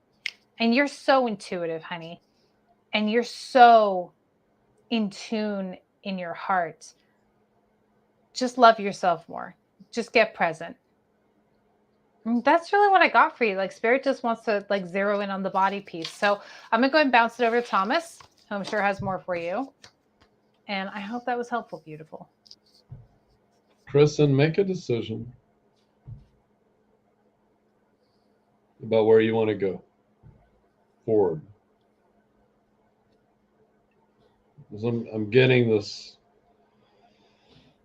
And you're so intuitive, honey. And you're so in tune in your heart. Just love yourself more. Just get present. And that's really what I got for you. Like Spirit just wants to like zero in on the body piece. So I'm going to go ahead and bounce it over to Thomas, who I'm sure has more for you. And I hope that was helpful, beautiful. Kristen, make a decision about where you want to go forward. I'm getting this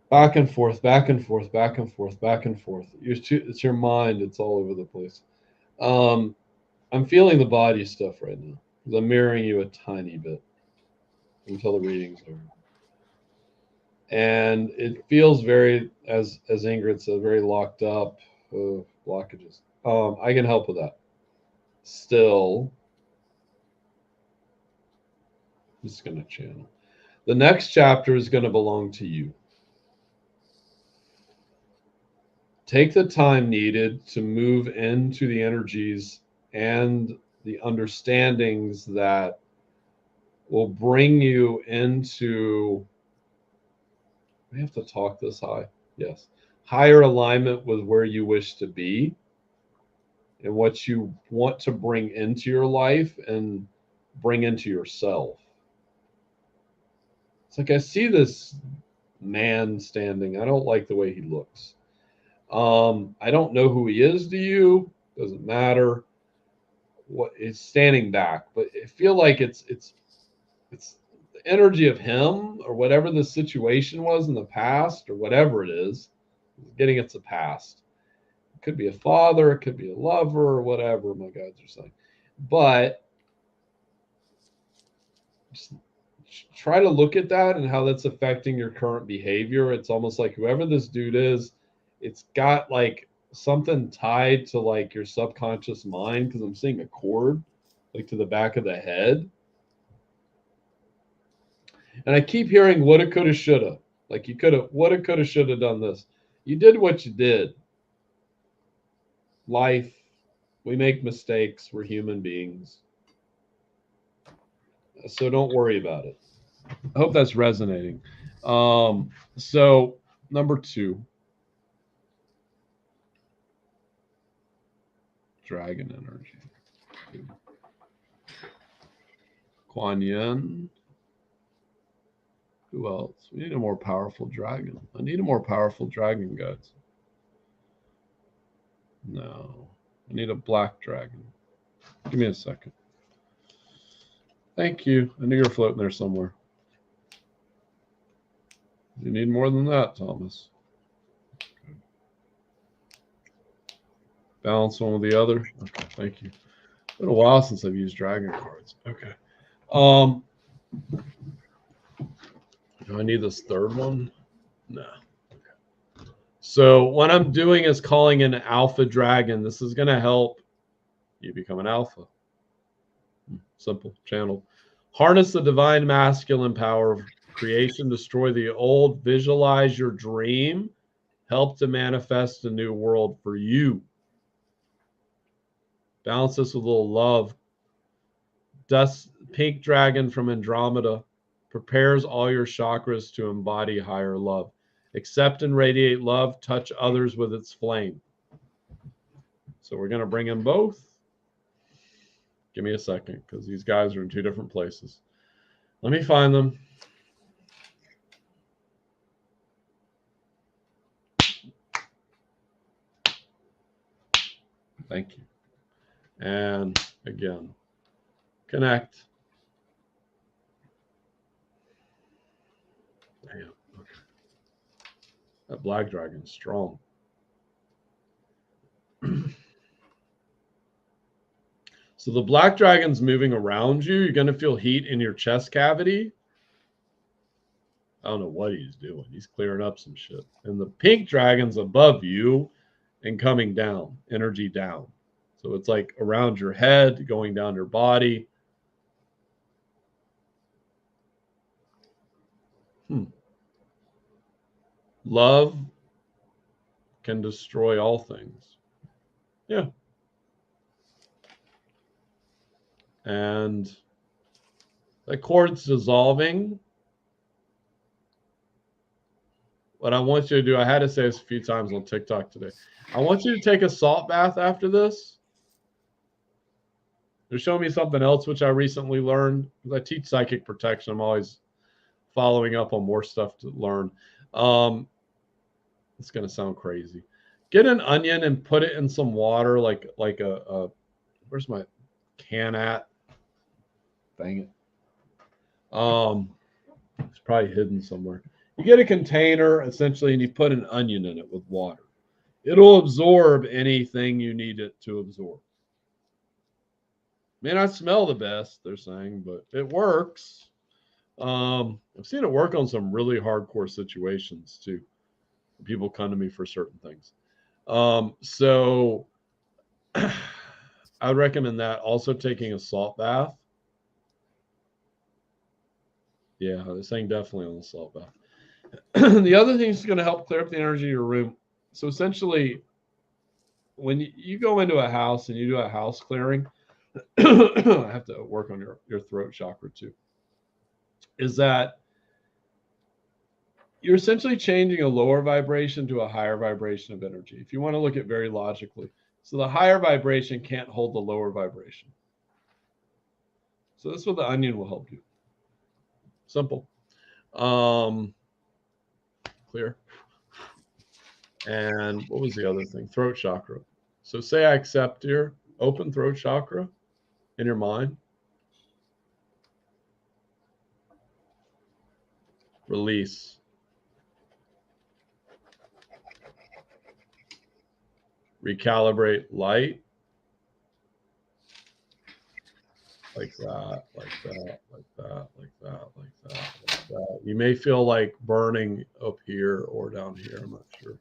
back and forth, back and forth, back and forth, back and forth. It's your mind. It's all over the place. I'm feeling the body stuff right now because I'm mirroring you a tiny bit until the reading's over. And it feels very, as Ingrid said, very locked up, blockages. I can help with that. Still, I'm just going to channel. The next chapter is going to belong to you. Take the time needed to move into the energies and the understandings that will bring you into, we have to talk this high, yes, higher alignment with where you wish to be and what you want to bring into your life and bring into yourself. It's like I see this man standing. I don't like the way he looks. I don't know who he is to you. Doesn't matter. What is standing back, but I feel like it's the energy of him or whatever the situation was in the past or whatever it is. Getting it's a past. It could be a father, it could be a lover, or whatever my guides are saying. But just try to look at that and how that's affecting your current behavior. It's almost like whoever this dude is, it's got like something tied to like your subconscious mind, because I'm seeing a cord like to the back of the head. And I keep hearing woulda, coulda, shoulda. Like you could have, woulda, coulda, shoulda done this. You did what you did. Life, we make mistakes. We're human beings. So don't worry about it. I hope that's resonating. So number 2. Dragon energy. Kuan Yin. Who else? We need a more powerful dragon. I need a more powerful dragon, guys. No. I need a black dragon. Give me a second. Thank you. I knew you were floating there somewhere. You need more than that, Thomas. Okay. Balance one with the other. Okay, thank you. It's been a while since I've used dragon cards. Okay. Do I need this third one? No. Okay. So what I'm doing is calling an alpha dragon. This is going to help you become an alpha. Simple channel. Harness the divine masculine power of creation. Destroy the old. Visualize your dream. Help to manifest a new world for you. Balance this with a little love. Dust pink dragon from Andromeda prepares all your chakras to embody higher love. Accept and radiate love. Touch others with its flame. So we're going to bring in both. Give me a second because these guys are in two different places. Let me find them. Thank you. And again, connect. Damn. Okay. That black dragon's strong. So the black dragon's moving around you. You're going to feel heat in your chest cavity. I don't know what he's doing. He's clearing up some shit. And the pink dragon's above you and coming down, energy down. So it's like around your head, going down your body. Love can destroy all things. Yeah. And the cord's dissolving. What I want you to do, I had to say this a few times on TikTok today. I want you to take a salt bath after this. They're showing me something else, which I recently learned. I teach psychic protection. I'm always following up on more stuff to learn. It's going to sound crazy. Get an onion and put it in some water, like a where's my can at? Dang it. It's probably hidden somewhere. You get a container, essentially, and you put an onion in it with water. It'll absorb anything you need it to absorb. May not smell the best, they're saying, but it works. I've seen it work on some really hardcore situations, too. People come to me for certain things. So I would recommend that. Also taking a salt bath. Yeah, they're saying definitely on the salt bath. The other thing is going to help clear up the energy of your room. So essentially, when you go into a house and you do a house clearing, I have to work on your throat chakra too, is that you're essentially changing a lower vibration to a higher vibration of energy. If you want to look at it very logically. So the higher vibration can't hold the lower vibration. So that's what the onion will help you. Simple. Clear. And what was the other thing? Throat chakra. So say I accept here, open throat chakra in your mind. Release. Recalibrate light. Like that, like that, like that, like that, like that, like that. You may feel like burning up here or down here. I'm not sure.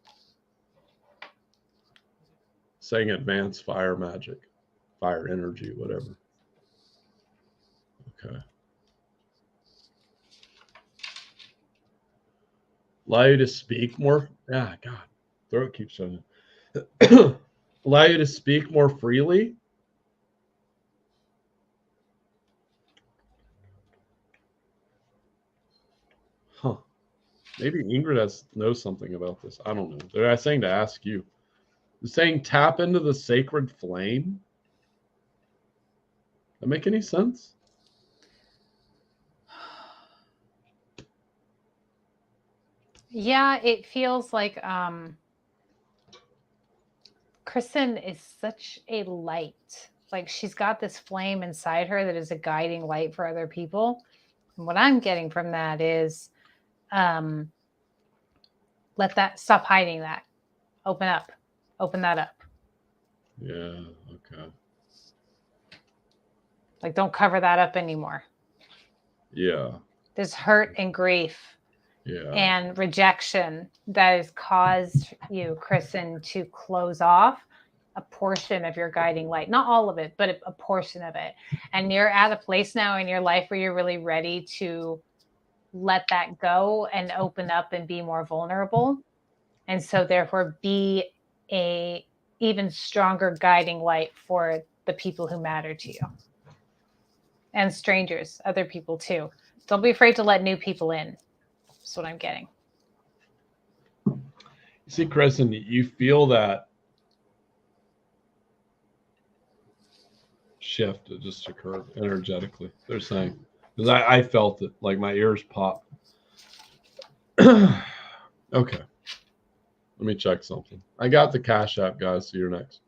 Saying advanced fire magic, fire energy, whatever. Okay. Allow you to speak more. Yeah, God, throat keeps shutting. Allow you to speak more freely. Huh. Maybe Ingrid knows something about this. I don't know. They're saying to ask you. They're saying tap into the sacred flame. Does that make any sense? Yeah, it feels like Kristen is such a light. Like she's got this flame inside her that is a guiding light for other people. And what I'm getting from that is stop hiding that. Open up. Open that up. Yeah, okay. Like don't cover that up anymore. Yeah. There's hurt and grief and rejection that has caused you, Kristen, to close off a portion of your guiding light. Not all of it, but a portion of it. And you're at a place now in your life where you're really ready to let that go and open up and be more vulnerable. And so therefore be a even stronger guiding light for the people who matter to you. And strangers, other people too. Don't be afraid to let new people in. That's what I'm getting. You see, Kristen, you feel that shift that just occurred energetically. They're saying, because I felt it, like my ears popped. Okay. Let me check something. I got the Cash App, guys. See you next.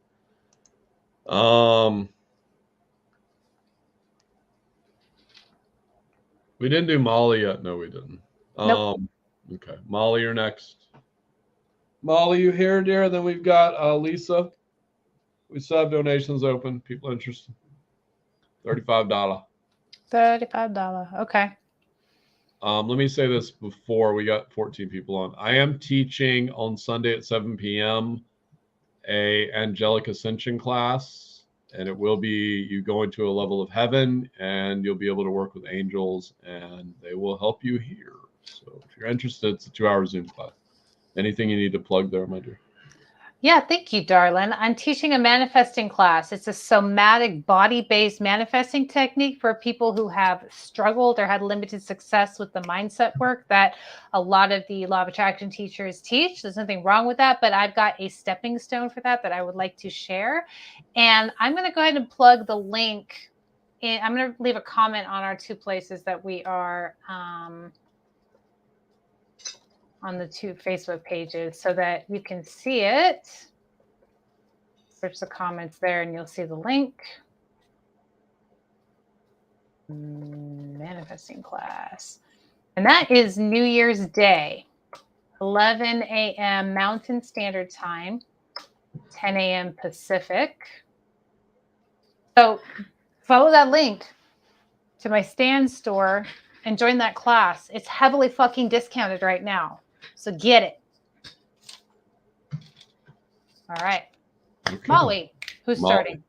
We didn't do Molly yet. No, we didn't. Nope. Okay. Molly, you're next. Molly, you here, dear? Then we've got Lisa. We still have donations open. People interested. $35. $35. Okay. Let me say this before we got 14 people on. I am teaching on Sunday at 7 p.m. a angelic ascension class, and it will be you going to a level of heaven, and you'll be able to work with angels, and they will help you here. So if you're interested, it's a 2-hour Zoom class. Anything you need to plug there, my dear? Yeah, thank you, darling. I'm teaching a manifesting class. It's a somatic body-based manifesting technique for people who have struggled or had limited success with the mindset work that a lot of the law of attraction teachers teach. There's nothing wrong with that, but I've got a stepping stone for that I would like to share. And I'm going to go ahead and plug the link. I'm going to leave a comment on our 2 places that we are on the 2 Facebook pages so that you can see it. Search the comments there and you'll see the link. Manifesting class. And that is New Year's Day, 11 a.m. Mountain Standard Time, 10 a.m. Pacific. So follow that link to my Stan store and join that class. It's heavily fucking discounted right now. So get it. All right. Okay. Molly, who's starting?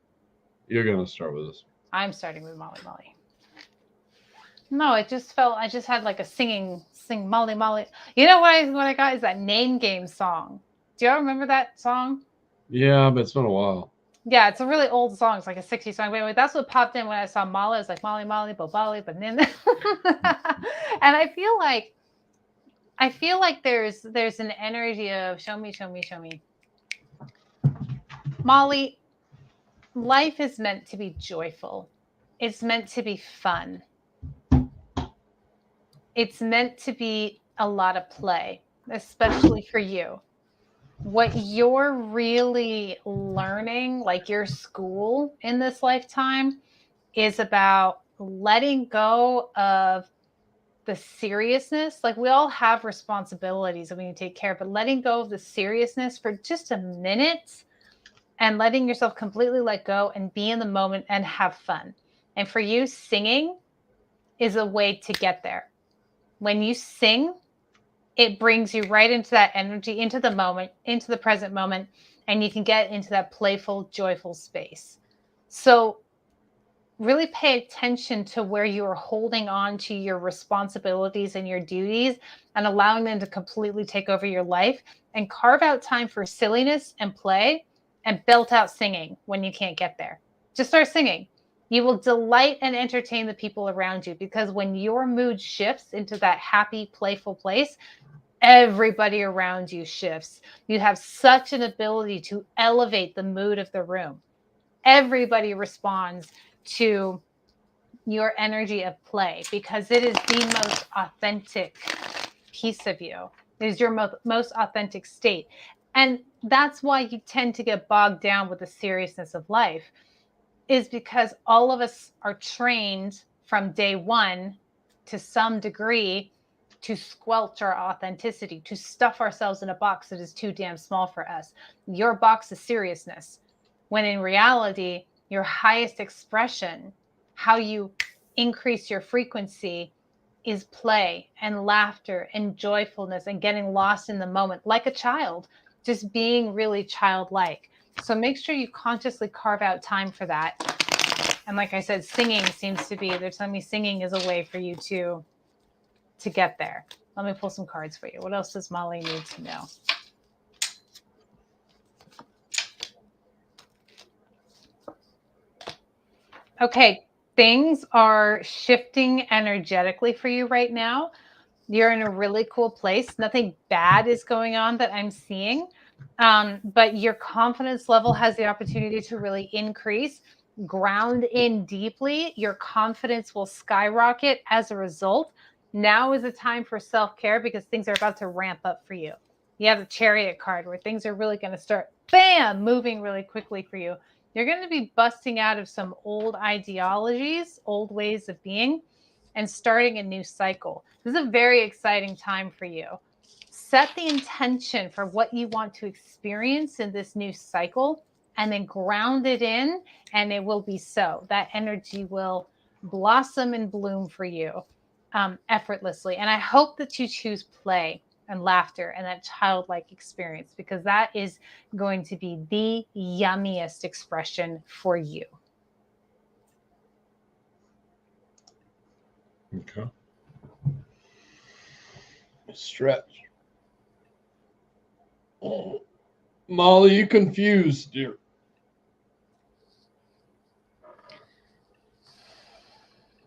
You're going to start with this. I'm starting with Molly. No, I just had like a sing Molly. You know what I got is that Name Game song. Do y'all remember that song? Yeah, but it's been a while. Yeah, it's a really old song. It's like a 60s song. But anyway, that's what popped in when I saw Molly. I was like, Molly, Bobali, but then and I feel like there's an energy of show me. Molly, life is meant to be joyful. It's meant to be fun. It's meant to be a lot of play, especially for you. What you're really learning, like your school in this lifetime, is about letting go of the seriousness. Like we all have responsibilities that we need to take care of, but letting go of the seriousness for just a minute and letting yourself completely let go and be in the moment and have fun. And for you, singing is a way to get there. When you sing, it brings you right into that energy, into the moment, into the present moment, and you can get into that playful, joyful space. So really pay attention to where you are holding on to your responsibilities and your duties and allowing them to completely take over your life, and carve out time for silliness and play and belt out singing when you can't get there. Just start singing. You will delight and entertain the people around you, because when your mood shifts into that happy, playful place, everybody around you shifts. You have such an ability to elevate the mood of the room. Everybody responds to your energy of play because it is the most authentic piece of you. It is your most authentic state. And that's why you tend to get bogged down with the seriousness of life, is because all of us are trained from day one to some degree to squelch our authenticity, to stuff ourselves in a box that is too damn small for us. Your box is seriousness, when in reality, your highest expression, how you increase your frequency, is play and laughter and joyfulness and getting lost in the moment like a child, just being really childlike. So make sure you consciously carve out time for that. And like I said, singing seems to be, they're telling me singing is a way for you to get there. Let me pull some cards for you. What else does Molly need to know? Okay, things are shifting energetically for you right now. You're in a really cool place. Nothing bad is going on that I'm seeing. But your confidence level has the opportunity to really increase. Ground in deeply. Your confidence will skyrocket as a result. Now is the time for self-care because things are about to ramp up for you. You have the Chariot card where things are really going to start, bam, moving really quickly for you. You're going to be busting out of some old ideologies, old ways of being, and starting a new cycle. This is a very exciting time for you. Set the intention for what you want to experience in this new cycle and then ground it in, and it will be so. That energy will blossom and bloom for you effortlessly. And I hope that you choose play and laughter and that childlike experience, because that is going to be the yummiest expression for you. Okay. Stretch. Oh, Molly, you confused, dear.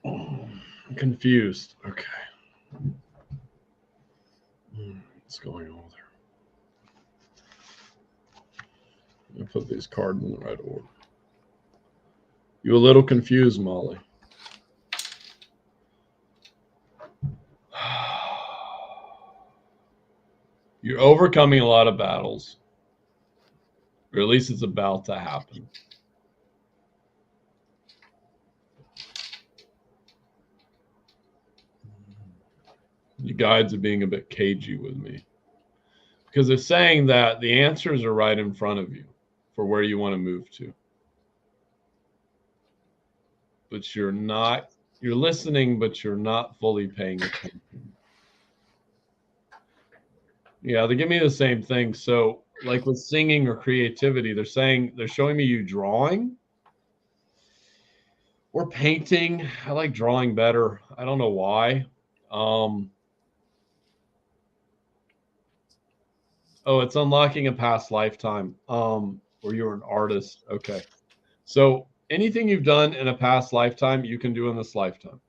Oh, I'm confused. Okay. What's going on there? I put these cards in the right order. You a little confused, Molly. You're overcoming a lot of battles, or at least it's about to happen. You guides are being a bit cagey with me because they're saying that the answers are right in front of you for where you want to move to. But you're listening, but you're not fully paying attention. Yeah, they give me the same thing. So, like with singing or creativity, they're showing me you drawing or painting. I like drawing better. I don't know why. Oh, it's unlocking a past lifetime. Where you're an artist. Okay. So anything you've done in a past lifetime, you can do in this lifetime.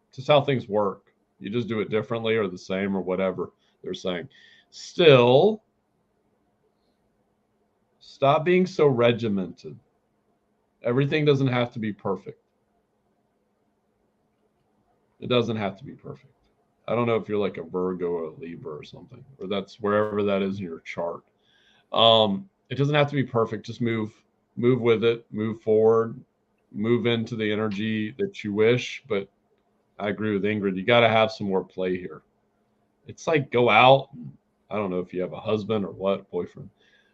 It's just how things work. You just do it differently or the same or whatever they're saying. Still, stop being so regimented. Everything doesn't have to be perfect. It doesn't have to be perfect. I don't know if you're like a Virgo or a Libra or something, or that's wherever that is in your chart. It doesn't have to be perfect. Just move with it, move forward, move into the energy that you wish. But I agree with Ingrid. You got to have some more play here. It's like go out. I don't know if you have a husband or what, boyfriend.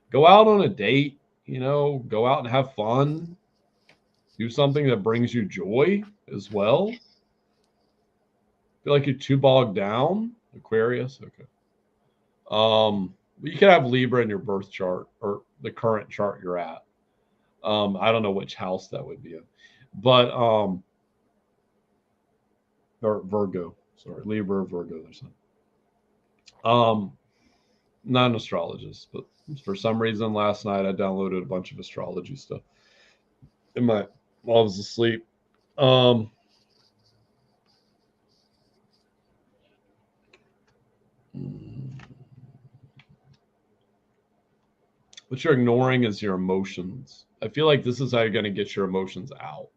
Go out on a date, go out and have fun. Do something that brings you joy as well. Feel like you're too bogged down, Aquarius. Okay. You could have Libra in your birth chart or the current chart you're at. I don't know which house that would be in, but or Virgo. Sorry, Libra or Virgo. There's something. Not an astrologist, but for some reason last night I downloaded a bunch of astrology stuff while I was asleep. What you're ignoring is your emotions. I feel like this is how you're going to get your emotions out.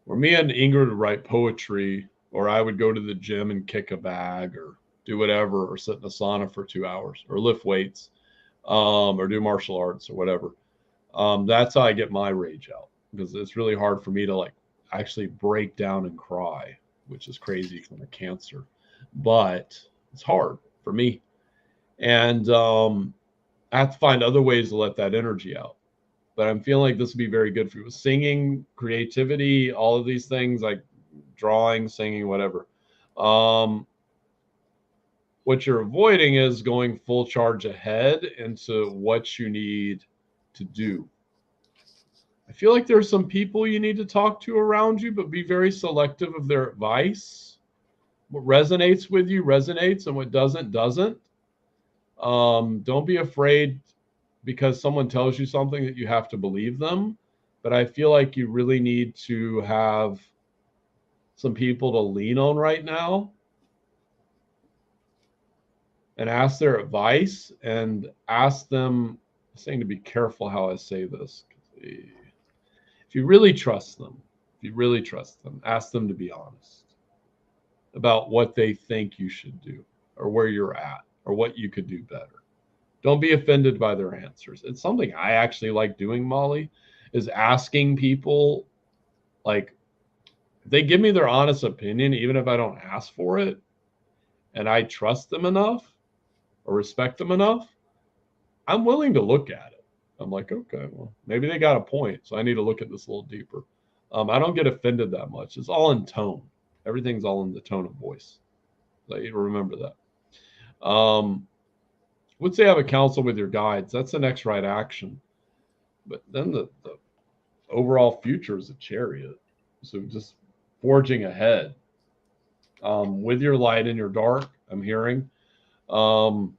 Or me and Ingrid would write poetry, or I would go to the gym and kick a bag or do whatever, or sit in a sauna for 2 hours or lift weights, or do martial arts or whatever. That's how I get my rage out, because it's really hard for me to like actually break down and cry, which is crazy from a Cancer, but it's hard for me. And I have to find other ways to let that energy out. But I'm feeling like this would be very good for you. Singing, creativity, all of these things, like drawing, singing, whatever. What you're avoiding is going full charge ahead into what you need to do. I feel like there's some people you need to talk to around you, but be very selective of their advice. What resonates with you resonates, and what doesn't. Don't be afraid because someone tells you something that you have to believe them. But I feel like you really need to have some people to lean on right now and ask their advice and ask them. I'm saying to be careful how I say this. If you really trust them, ask them to be honest about what they think you should do or where you're at or what you could do better. Don't be offended by their answers. It's something I actually like doing, Molly, is asking people, like, if they give me their honest opinion, even if I don't ask for it, and I trust them enough or respect them enough, I'm willing to look at it. I'm like, okay, well, maybe they got a point, so I need to look at this a little deeper. I don't get offended that much. It's all in tone. Everything's all in the tone of voice. So you remember that. Would say have a counsel with your guides. That's the next right action. But then the overall future is a chariot. So just forging ahead with your light and your dark, I'm hearing. You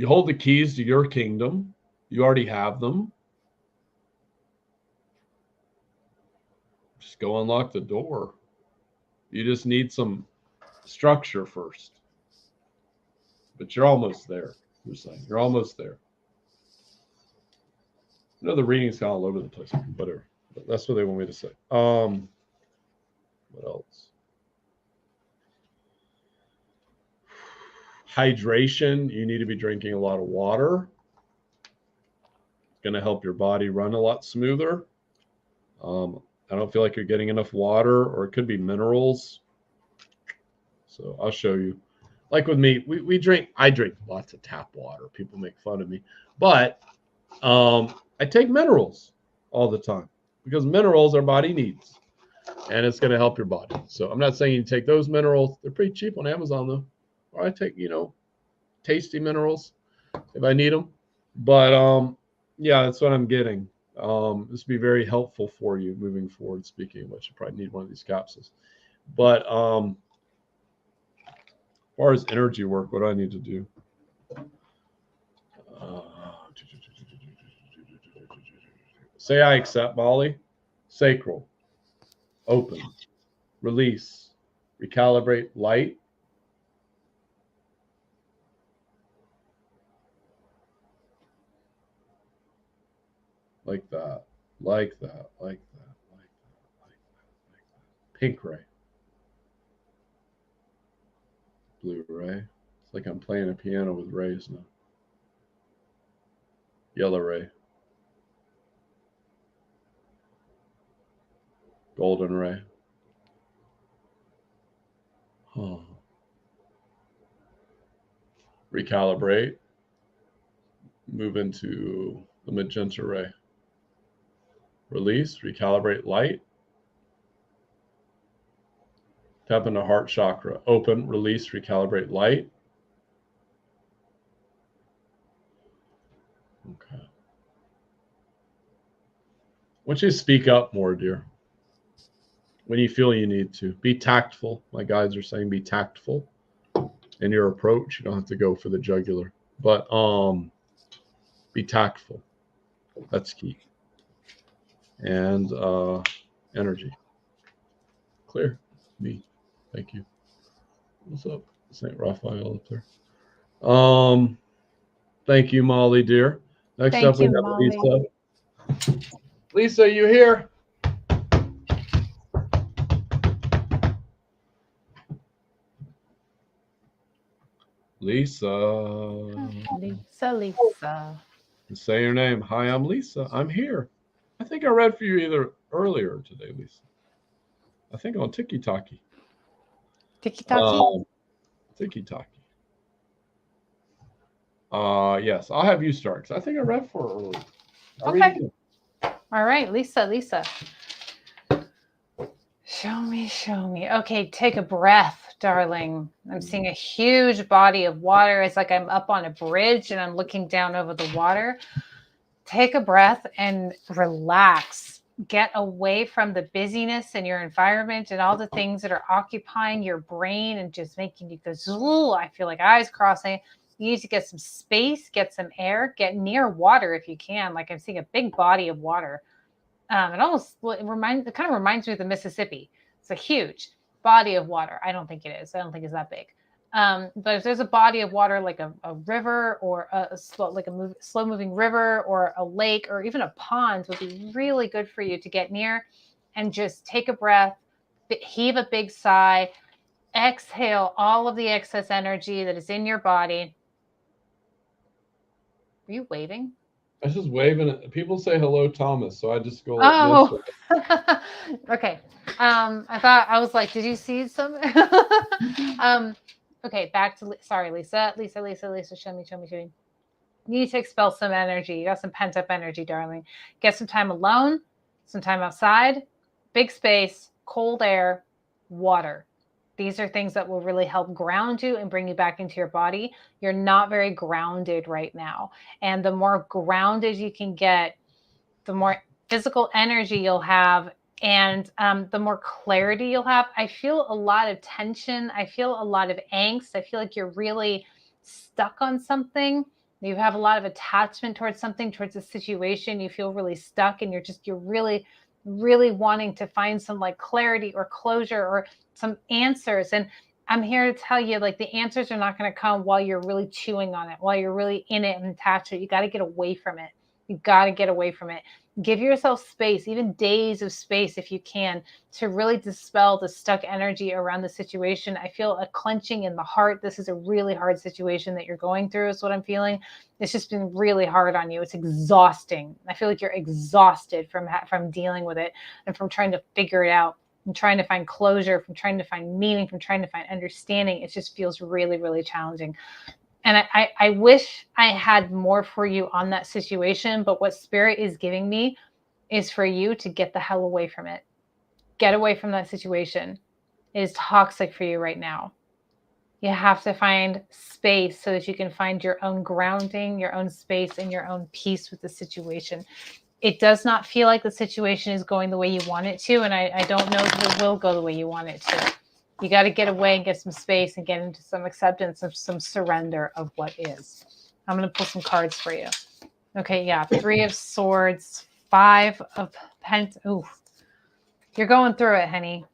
hold the keys to your kingdom. You already have them. Just go unlock the door. You just need some structure first. But you're almost there. You're saying you're almost there. You know, the reading's gone all over the place. Whatever. But that's what they want me to say. What else? Hydration. You need to be drinking a lot of water. It's going to help your body run a lot smoother. I don't feel like you're getting enough water, or it could be minerals. So I'll show you. Like with me, I drink lots of tap water. People make fun of me. But I take minerals all the time because minerals our body needs. And it's going to help your body. So I'm not saying you take those minerals. They're pretty cheap on Amazon, though. Or I take, tasty minerals if I need them. But yeah, that's what I'm getting. This will be very helpful for you moving forward. Speaking of which, you probably need one of these capsules. But as far as energy work, what do I need to do? Say I accept, Molly. Sacral. Open. Release. Recalibrate. Light. Like that. Like that. Like that. Like that. Like that. Like that. Pink ray. Blue ray. It's like I'm playing a piano with rays now. Yellow ray. Golden ray. Oh. Recalibrate. Move into the magenta ray. Release. Recalibrate. Light. Tap into heart chakra. Open. Release. Recalibrate. Light. Okay. I want you to speak up more, dear. When you feel you need to. Be tactful. My guides are saying be tactful in your approach. You don't have to go for the jugular. But be tactful. That's key. And energy. Clear. Me. Thank you. What's up? St. Raphael up there. Thank you, Molly, dear. Next up, we have Molly. Lisa. Lisa, you here? Lisa. Lisa. Say your name. Hi, I'm Lisa. I'm here. I think I read for you either earlier today, Lisa. I think on Tiki Taki. Tiki Taki? Tiki Taki. Yes, I'll have you start because I think I read for her earlier. Okay. All right, Lisa. Show me, show me. Okay, take a breath, darling. I'm seeing a huge body of water. It's like I'm up on a bridge and I'm looking down over the water. Take a breath and relax. Get away from the busyness in your environment and all the things that are occupying your brain and just making you go, "Ooh," I feel like eyes crossing. You need to get some space, get some air, get near water if you can. Like I'm seeing a big body of water. It kind of reminds me of the Mississippi. It's a huge body of water. I don't think it is. I don't think it's that big. But if there's a body of water like a river or slow moving river or a lake or even a pond would be really good for you to get near and just take a breath, heave a big sigh, exhale all of the excess energy that is in your body. Are you waving? I was just waving it. People say hello, Thomas, so I just go like this. Oh, okay. I was like, did you see some? Okay, back to sorry, Lisa. Lisa. Show me. You need to expel some energy. You got some pent up energy, darling. Get some time alone, some time outside, big space, cold air, water. These are things that will really help ground you and bring you back into your body. You're not very grounded right now. And the more grounded you can get, the more physical energy you'll have and the more clarity you'll have. I feel a lot of tension. I feel a lot of angst. I feel like you're really stuck on something. You have a lot of attachment towards something, towards a situation. You feel really stuck and you're really, really wanting to find some like clarity or closure or some answers. And I'm here to tell you, like, the answers are not going to come while you're really chewing on it, while you're really in it and attached to it. You got to get away from it. You got to get away from it. Give yourself space, even days of space if you can, to really dispel the stuck energy around the situation. I feel a clenching in the heart. This is a really hard situation that you're going through, is what I'm feeling. It's just been really hard on you. It's exhausting. I feel like you're exhausted from dealing with it and from trying to figure it out, from trying to find closure, from trying to find meaning, from trying to find understanding. It just feels really, really challenging. And I wish I had more for you on that situation, but what Spirit is giving me is for you to get the hell away from it. Get away from that situation. It is toxic for you right now. You have to find space so that you can find your own grounding, your own space, and your own peace with the situation. It does not feel like the situation is going the way you want it to, and I don't know if it will go the way you want it to. You got to get away and get some space and get into some acceptance of some surrender of what is. I'm going to pull some cards for you. Okay, yeah. 3 of Swords, 5 of Pentacles. Ooh, you're going through it, honey.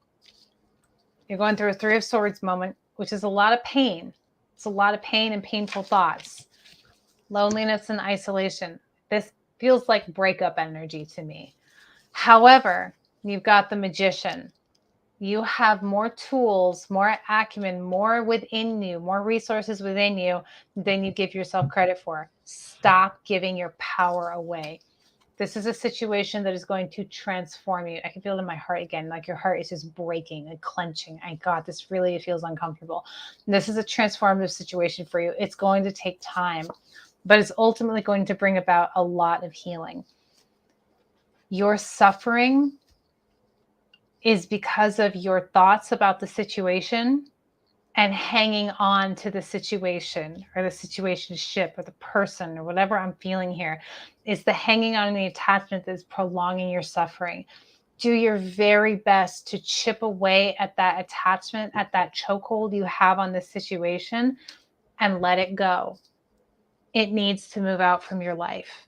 You're going through a 3 of Swords moment, which is a lot of pain. It's a lot of pain and painful thoughts. Loneliness and isolation. This feels like breakup energy to me. However, you've got the Magician. You have more tools, more acumen, more within you, more resources within you than you give yourself credit for. Stop giving your power away. This is a situation that is going to transform you. I can feel it in my heart again, like your heart is just breaking and clenching. This really feels uncomfortable. This is a transformative situation for you. It's going to take time, but it's ultimately going to bring about a lot of healing. Your suffering is because of your thoughts about the situation and hanging on to the situation or the situationship or the person or whatever I'm feeling here. Is the hanging on and the attachment that is prolonging your suffering. Do your very best to chip away at that attachment, at that chokehold you have on this situation, and let it go. It needs to move out from your life.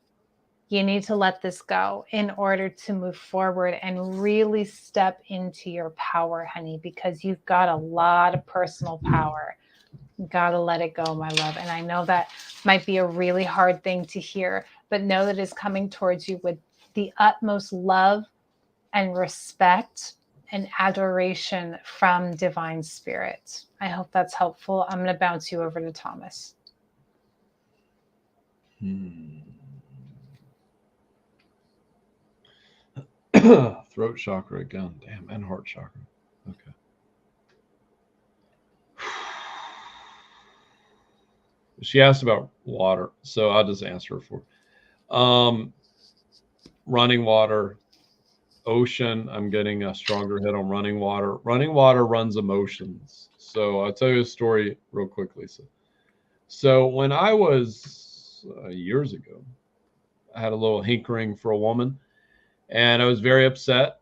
You need to let this go in order to move forward and really step into your power, honey, because you've got a lot of personal power. You got to let it go, my love. And I know that might be a really hard thing to hear, but know that it's coming towards you with the utmost love and respect and adoration from Divine Spirit. I hope that's helpful. I'm going to bounce you over to Thomas. Throat chakra again. Damn, and heart chakra. Okay. She asked about water, so I'll just answer her for running water, ocean, I'm getting a stronger hit on running water. Running water runs emotions. So I'll tell you a story real quickly. So when I was years ago, I had a little hankering for a woman, and I was very upset.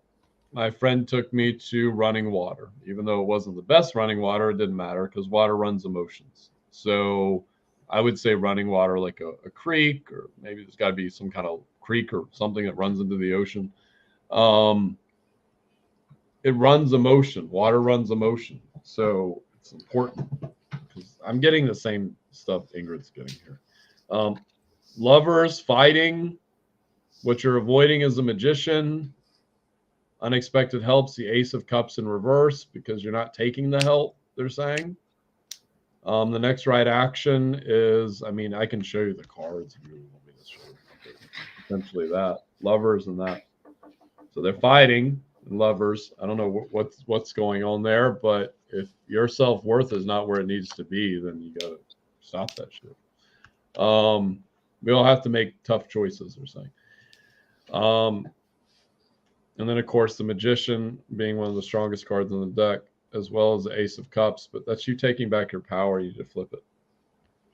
My friend took me to running water. Even though it wasn't the best running water, it didn't matter because water runs emotions. So I would say running water like a creek, or maybe there's got to be some kind of creek or something that runs into the ocean. It runs emotion. Water runs emotion. So it's important because I'm getting the same stuff Ingrid's getting here. Lovers fighting. What you're avoiding is a magician. Unexpected helps, the Ace of Cups in reverse because you're not taking the help, they're saying. The next right action is, I mean, I can show you the cards if you really want me to show you. Essentially that. Lovers and that. So they're fighting, lovers. I don't know what's going on there, but if your self-worth is not where it needs to be, then you got to stop that shit. We all have to make tough choices, they're saying. And then, of course, the Magician being one of the strongest cards in the deck, as well as the Ace of Cups. But that's you taking back your power. You need to flip it.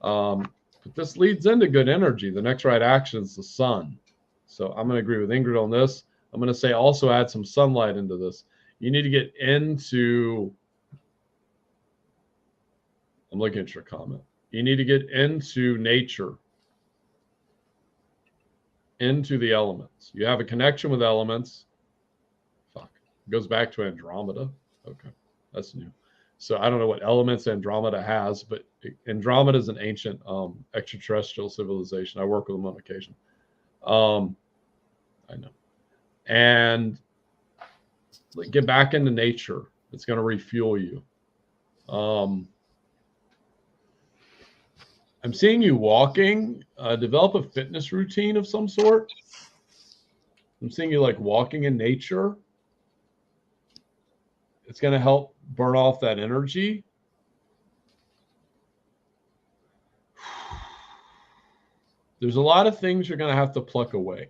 But this leads into good energy. The next right action is the Sun. So I'm going to agree with Ingrid on this. I'm going to say also add some sunlight into this. You need to get into, I'm looking at your comment. You need to get into nature, into the elements. You have a connection with elements. It goes back to Andromeda. Okay, that's new. So I don't know what elements Andromeda has, but Andromeda is an ancient extraterrestrial civilization. I work with them on occasion. I know. And get back into nature. It's going to refuel you. I'm seeing you walking. Develop a fitness routine of some sort. I'm seeing you like walking in nature. It's going to help burn off that energy. There's a lot of things you're going to have to pluck away.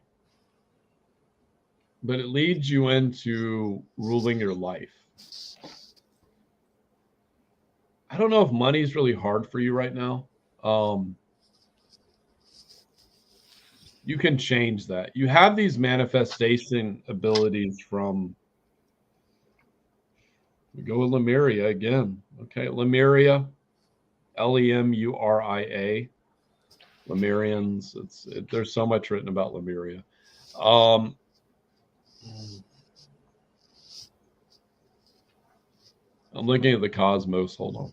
But it leads you into ruling your life. I don't know if money is really hard for you right now. You can change that. You have these manifestation abilities from, we go with Lemuria again. Okay, Lemuria, Lemuria, Lemurians. There's so much written about Lemuria. I'm looking at the cosmos. Hold on.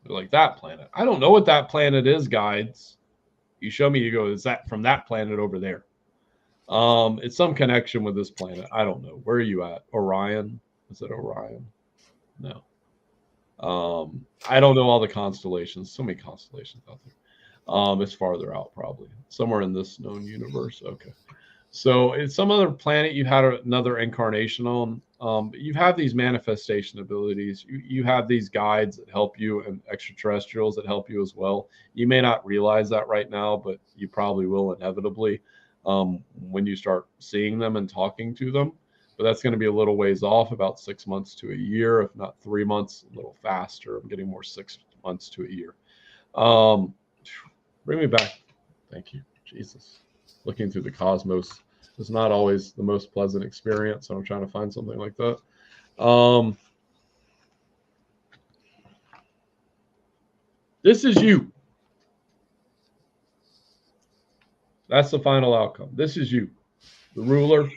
They're like, that planet. I don't know what that planet is, guides. You show me, you go, is that from that planet over there? It's some connection with this planet. I don't know. Where are you at? Orion? Is it Orion? No. I don't know all the constellations. So many constellations out there. It's farther out, probably. Somewhere in this known universe. Okay. So it's some other planet you had another incarnation on. But you have these manifestation abilities. You have these guides that help you and extraterrestrials that help you as well. You may not realize that right now, but you probably will inevitably when you start seeing them and talking to them. But that's going to be a little ways off, about 6 months to a year, if not 3 months, a little faster. I'm getting more 6 months to a year. Bring me back. Thank you. Jesus. Looking through the cosmos is not always the most pleasant experience. So I'm trying to find something like that. This is you. That's the final outcome. This is you, the ruler.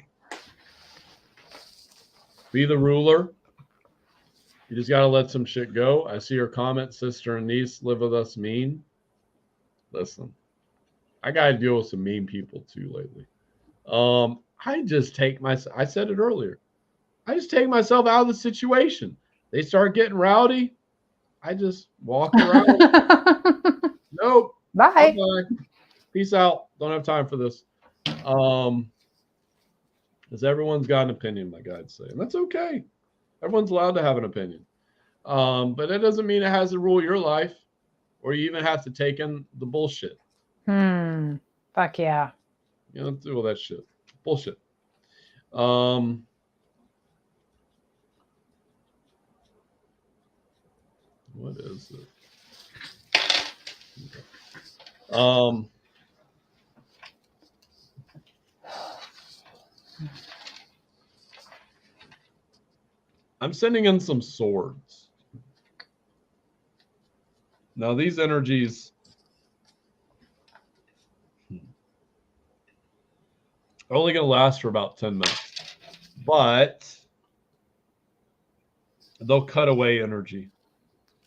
Be the ruler. You just got to let some shit go. I see your comment, sister and niece live with us mean. Listen, I got to deal with some mean people too lately. I just take myself, I said it earlier, I just take myself out of the situation. They start getting rowdy. I just walk around. Nope. Bye. Peace out. Don't have time for this. Because everyone's got an opinion, my guides say. And that's okay. Everyone's allowed to have an opinion. But that doesn't mean it has to rule your life or you even have to take in the bullshit. Fuck yeah. You don't do all that shit. Bullshit. What is it? Okay. I'm sending in some swords. Now these energies are only going to last for about 10 minutes, but they'll cut away energy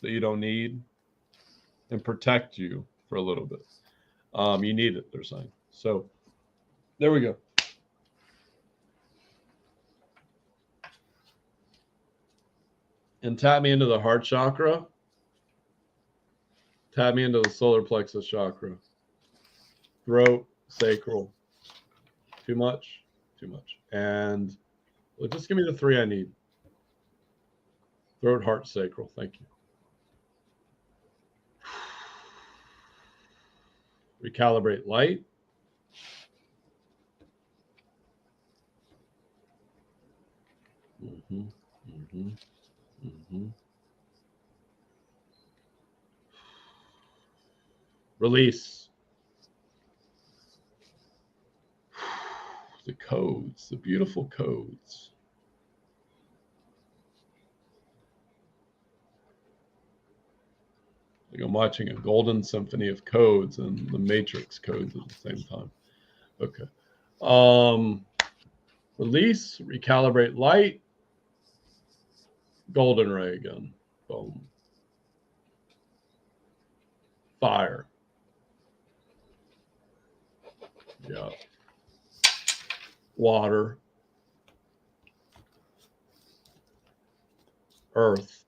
that you don't need and protect you for a little bit. You need it, they're saying. So there we go. And tap me into the heart chakra. Tap me into the solar plexus chakra. Throat, sacral. Too much? Too much. And well, just give me the 3 I need. Throat, heart, sacral. Thank you. Recalibrate light. Mm-hmm. Mm-hmm. Mm-hmm. Release. The codes, the beautiful codes. Like I'm watching a golden symphony of codes and the matrix codes at the same time. Okay. Release, recalibrate light, golden ray again. Boom. Fire. Yeah. Water. Earth.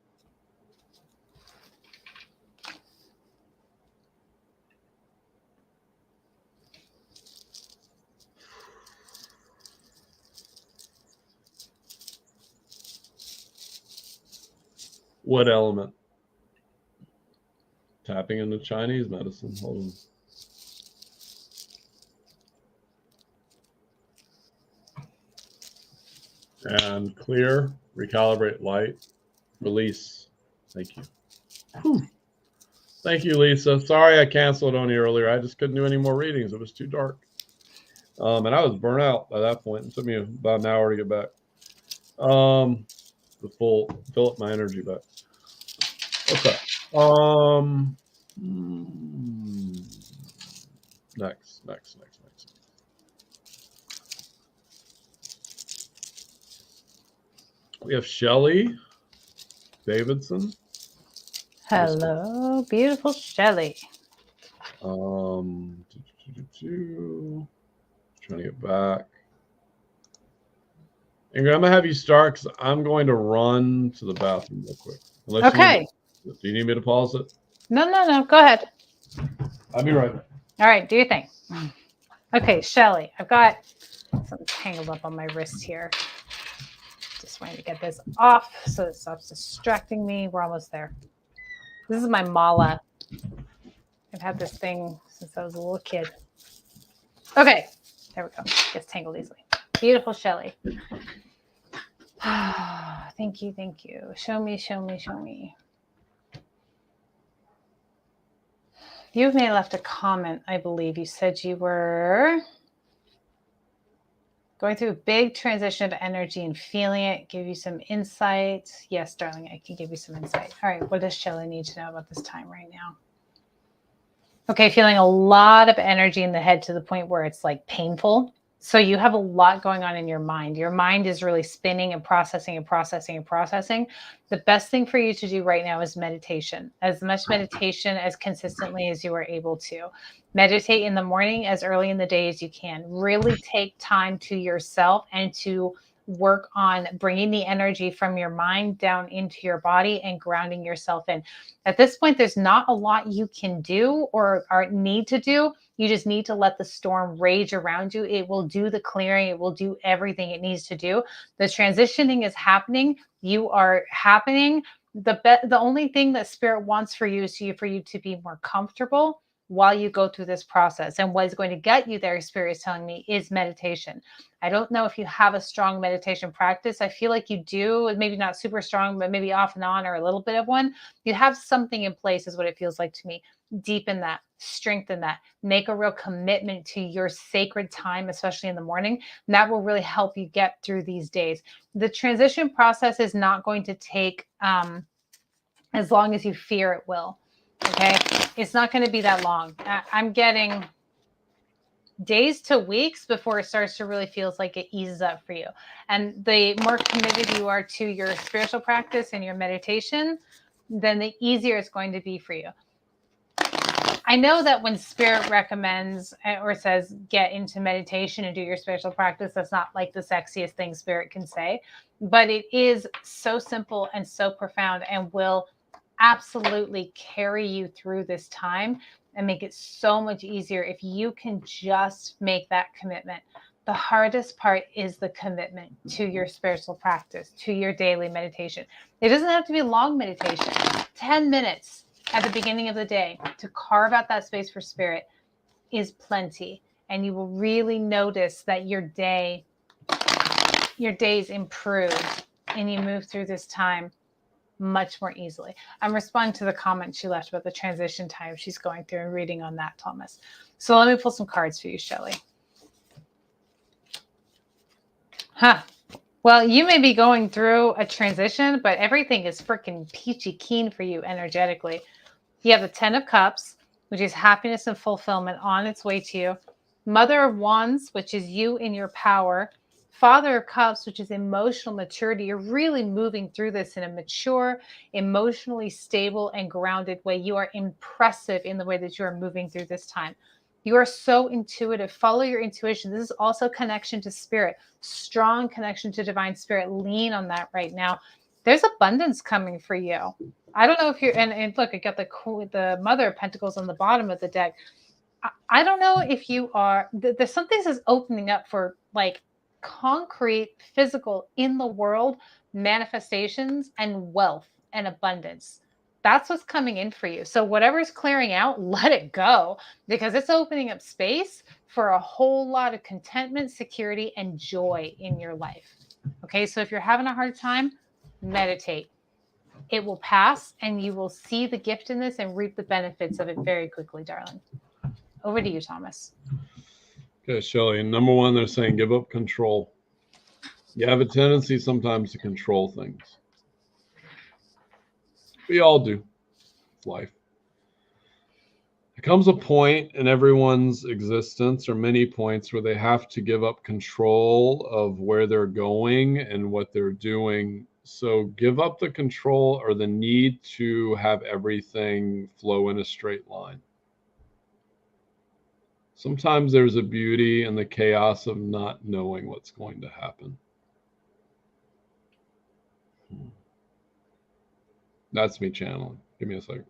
What element? Tapping into Chinese medicine. Hold on. And clear, recalibrate light, release. Thank you. Whew. Thank you, Lisa. Sorry I canceled on you earlier. I just couldn't do any more readings. It was too dark. And I was burnt out by that point. It took me about an hour to get back. To fill up my energy back. Okay. Next. We have Shelly Davidson. Hello, beautiful Shelly. Trying to get back. Ingrid, I'm gonna have you start because I'm going to run to the bathroom real quick. Okay. Do you need me to pause it? No. Go ahead. I'll be right back. All right, do your thing. Okay, Shelly, I've got something tangled up on my wrist here. Just wanting to get this off so it stops distracting me. We're almost there. This is my mala. I've had this thing since I was a little kid. Okay, there we go. Gets tangled easily. Beautiful Shelly. Thank you. Show me. You may have left a comment, I believe. You said you were going through a big transition of energy and feeling it, give you some insight. Yes, darling, I can give you some insight. All right, what does Shelly need to know about this time right now? Okay, feeling a lot of energy in the head to the point where it's like painful. So you have a lot going on in your mind. Your mind is really spinning and processing. The best thing for you to do right now is meditation. As much meditation as consistently as you are able to. Meditate in the morning as early in the day as you can. Really take time to yourself and to work on bringing the energy from your mind down into your body and grounding yourself in. At this point, there's not a lot you can do or need to do. You just need to let the storm rage around you. It will do the clearing. It will do everything it needs to do. The transitioning is happening. You are happening. The only thing that Spirit wants for you is for you to be more comfortable while you go through this process. And what is going to get you there, Spirit is telling me, is meditation. I don't know if you have a strong meditation practice. I feel like you do, maybe not super strong, but maybe off and on or a little bit of one. You have something in place is what it feels like to me. Deepen that, strengthen that, make a real commitment to your sacred time, especially in the morning. And that will really help you get through these days. The transition process is not going to take as long as you fear it will. Okay. It's not going to be that long. I'm getting days to weeks before it starts to really feels like it eases up for you. And the more committed you are to your spiritual practice and your meditation, then the easier it's going to be for you. I know that when Spirit recommends or says get into meditation and do your spiritual practice, that's not like the sexiest thing Spirit can say, but it is so simple and so profound and will absolutely carry you through this time and make it so much easier if you can just make that commitment. The hardest part is the commitment to your spiritual practice, to your daily meditation. It doesn't have to be long meditation. 10 minutes at the beginning of the day to carve out that space for Spirit is plenty. And you will really notice that your days improve and you move through this time much more easily. I'm responding to the comment she left about the transition time she's going through and reading on that, Thomas. So let me pull some cards for you, Shelley. Well, you may be going through a transition, but everything is freaking peachy keen for you energetically. You have the 10 of Cups, which is happiness and fulfillment on its way to you. Mother of Wands, which is you in your power. Father of Cups, which is emotional maturity. You're really moving through this in a mature, emotionally stable, and grounded way. You are impressive in the way that you are moving through this time. You are so intuitive. Follow your intuition. This is also connection to Spirit, strong connection to divine Spirit. Lean on that right now. There's abundance coming for you. I don't know if you're, and look, I got the Mother of Pentacles on the bottom of the deck. I don't know if you are, there's something that's opening up for like concrete, physical, in the world manifestations and wealth and abundance. That's what's coming in for you. So whatever's clearing out, let it go, because it's opening up space for a whole lot of contentment, security, and joy in your life. Okay, so if you're having a hard time, meditate. It will pass and you will see the gift in this and reap the benefits of it very quickly, darling. Over to you, Thomas. Okay, Shelley. Number one, they're saying give up control. You have a tendency sometimes to control things. We all do. It's life. There comes a point in everyone's existence, or many points, where they have to give up control of where they're going and what they're doing. So give up the control or the need to have everything flow in a straight line. Sometimes there's a beauty in the chaos of not knowing what's going to happen. That's me channeling. Give me a second.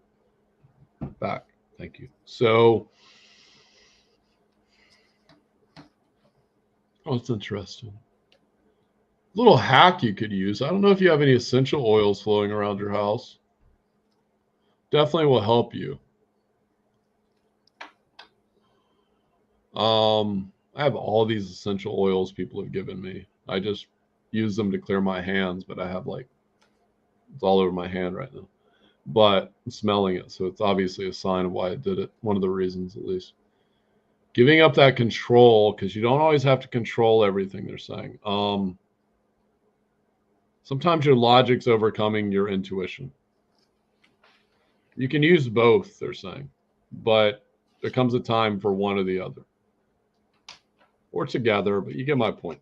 Back. Thank you. So, it's interesting. Little hack you could use. I don't know if you have any essential oils flowing around your house. Definitely will help you. I have all these essential oils people have given me. I just use them to clear my hands, but I have it's all over my hand right now. But I'm smelling it, so it's obviously a sign of why I did it. One of the reasons, at least. Giving up that control, because you don't always have to control everything they're saying. Sometimes your logic's overcoming your intuition. You can use both, they're saying, but there comes a time for one or the other. Or together, but you get my point.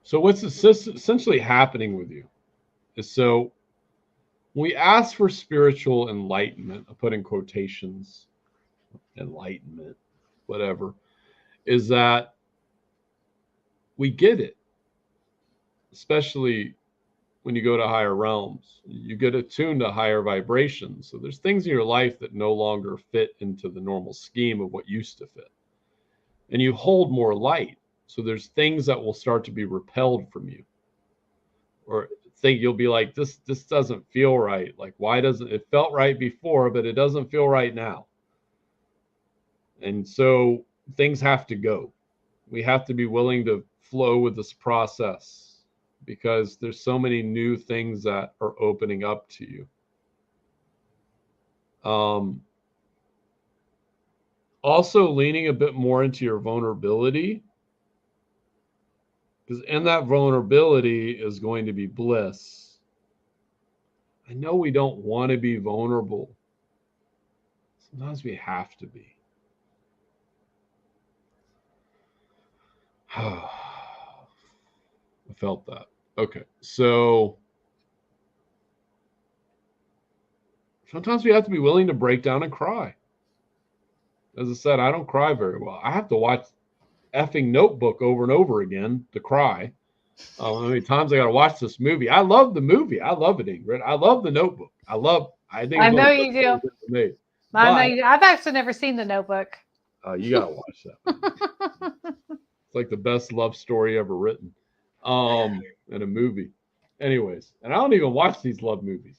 So what's essentially happening with you is, so when we ask for spiritual enlightenment, I put in quotations, enlightenment, whatever, is that we get it, especially when you go to higher realms. You get attuned to higher vibrations. So there's things in your life that no longer fit into the normal scheme of what used to fit. And you hold more light. So there's things that will start to be repelled from you. or think you'll be like, this doesn't feel right. Like, why doesn't it felt right before, but it doesn't feel right now? And so things have to go. We have to be willing to flow with this process because there's so many new things that are opening up to you. Also leaning a bit more into your vulnerability, because in that vulnerability is going to be bliss. I know we don't want to be vulnerable. Sometimes we have to be. I felt that. Okay, so sometimes we have to be willing to break down and cry. As I said, I don't cry very well. I have to watch effing Notebook over and over again to cry. How many times I got to watch this movie? I love the movie. I love it, Ingrid. I love the Notebook. I think I it's one know of the you best do. movies ever made. I know you do. I've actually never seen The Notebook. You got to watch that. It's like the best love story ever written, in a movie. Anyways, and I don't even watch these love movies.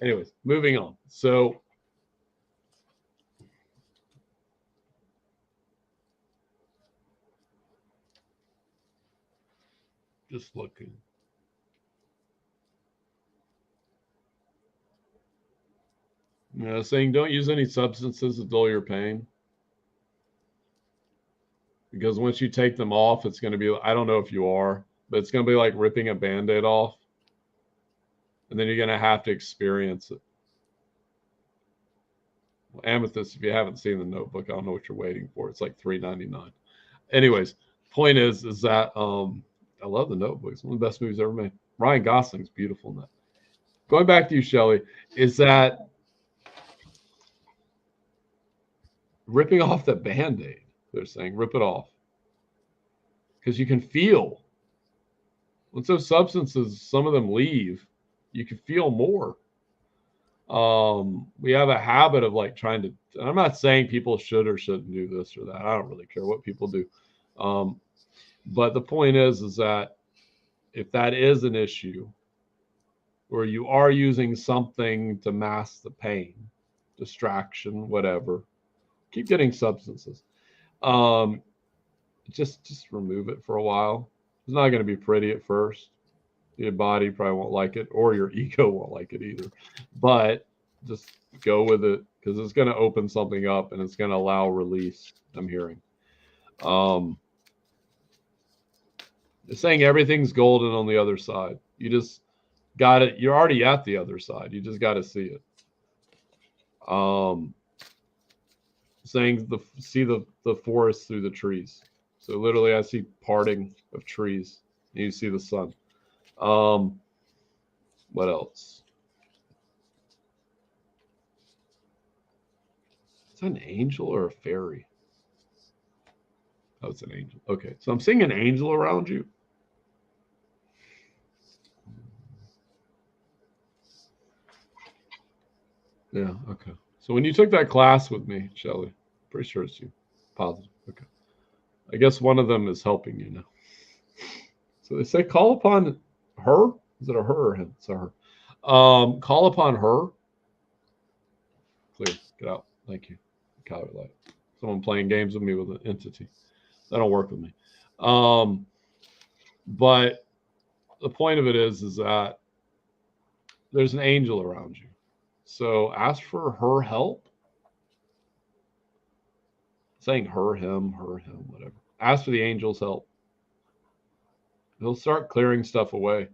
Anyways, moving on. So just looking. Saying don't use any substances to dull your pain. Because once you take them off, it's going to be, I don't know if you are, but it's going to be like ripping a Band-Aid off. And then you're going to have to experience it. Well, Amethyst, if you haven't seen The Notebook, I don't know what you're waiting for. It's like $3.99. Anyways, point is that I love The Notebook. It's one of the best movies ever made. Ryan Gosling's beautiful in that. Going back to you, Shelley, is that ripping off the Band-Aid. They're saying rip it off. Because you can feel. Once those substances, some of them leave, you can feel more. We have a habit of like trying to, and I'm not saying people should or shouldn't do this or that. I don't really care what people do. But the point is that if that is an issue, where you are using something to mask the pain, distraction, whatever, keep getting substances. Just remove it for a while. It's not going to be pretty at first. Your body probably won't like it, or your ego won't like it either. But just go with it because it's going to open something up and it's going to allow release. I'm hearing. It's saying everything's golden on the other side. You just got it. You're already at the other side. You just got to see it. Saying see the forest through the trees. So literally, I see parting of trees, and you see the sun. What else? Is that an angel or a fairy? Oh, it's an angel. Okay, so I'm seeing an angel around you. Yeah, okay. So when you took that class with me, Shelley, pretty sure it's you. Positive. Okay. I guess one of them is helping you now. So they say call upon her. Is it a her or him? It's a her. Call upon her. Clear. Get out. Thank you. Coward light. Someone playing games with me with an entity. That don't work with me. But the point of it is that there's an angel around you. So ask for her help. Saying her, him, whatever. Ask for the angel's help. He'll start clearing stuff away.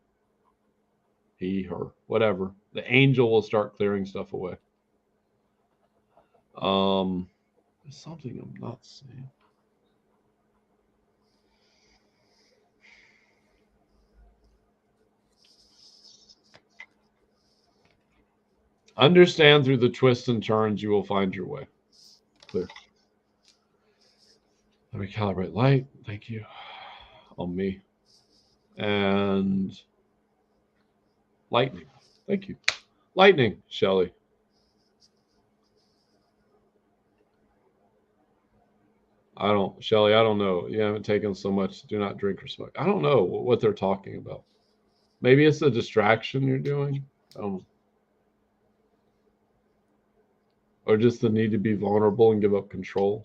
He, her, whatever. The angel will start clearing stuff away. There's something I'm not seeing. Understand through the twists and turns, you will find your way. Clear. Let me calibrate light. Thank you. On me. And lightning. Thank you. Lightning, Shelley. Shelley, I don't know. You haven't taken so much. Do not drink or smoke. I don't know what they're talking about. Maybe it's a distraction you're doing. Or just the need to be vulnerable and give up control.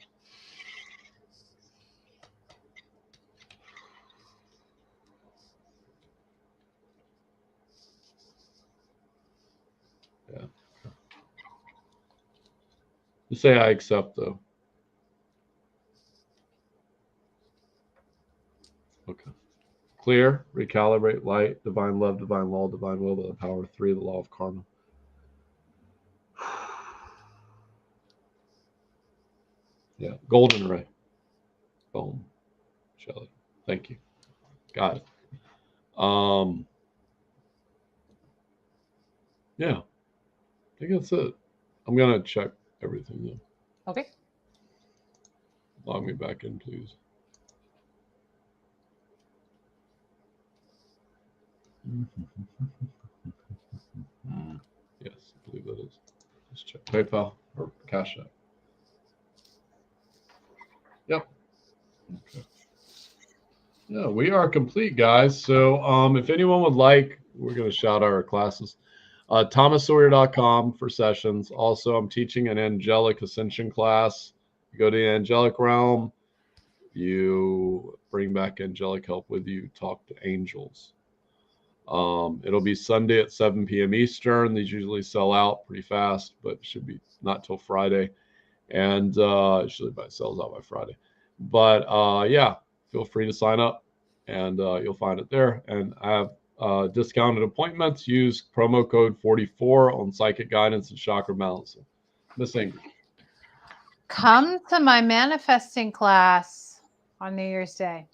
Yeah. Just say I accept, though. Okay. Clear, recalibrate, light, divine love, divine law, divine will, the power of 3, the law of karma. Yeah, golden ray. Boom. Shelly. Thank you. Got it. Yeah. I think that's it. I'm gonna check everything though. Okay. Log me back in, please. Yes, I believe that is. Let's check PayPal or Cash App. Yep. Okay. Yeah, we are complete, guys. So if anyone would like, we're going to shout out our classes. ThomasSawyer.com for sessions. Also, I'm teaching an angelic ascension class. You go to the angelic realm, you bring back angelic help with you, talk to angels. It'll be Sunday at 7 p.m. Eastern. These usually sell out pretty fast, but it should be not till Friday. And usually sells out by Friday. But yeah, feel free to sign up and you'll find it there. And I have discounted appointments. Use promo code 44 on psychic guidance and chakra balancing. Miss Ingrid. Come to my manifesting class on New Year's Day,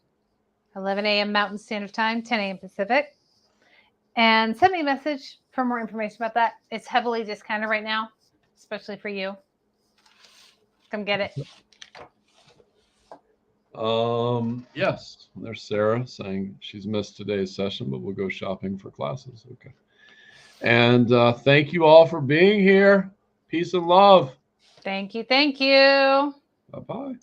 11 a.m. Mountain Standard Time, 10 a.m. Pacific. And send me a message for more information about that. It's heavily discounted right now, especially for you. Come get it. Yes, there's Sarah saying she's missed today's session, but we'll go shopping for classes. Okay. And thank you all for being here. Peace and love. Thank you. Thank you. Bye-bye.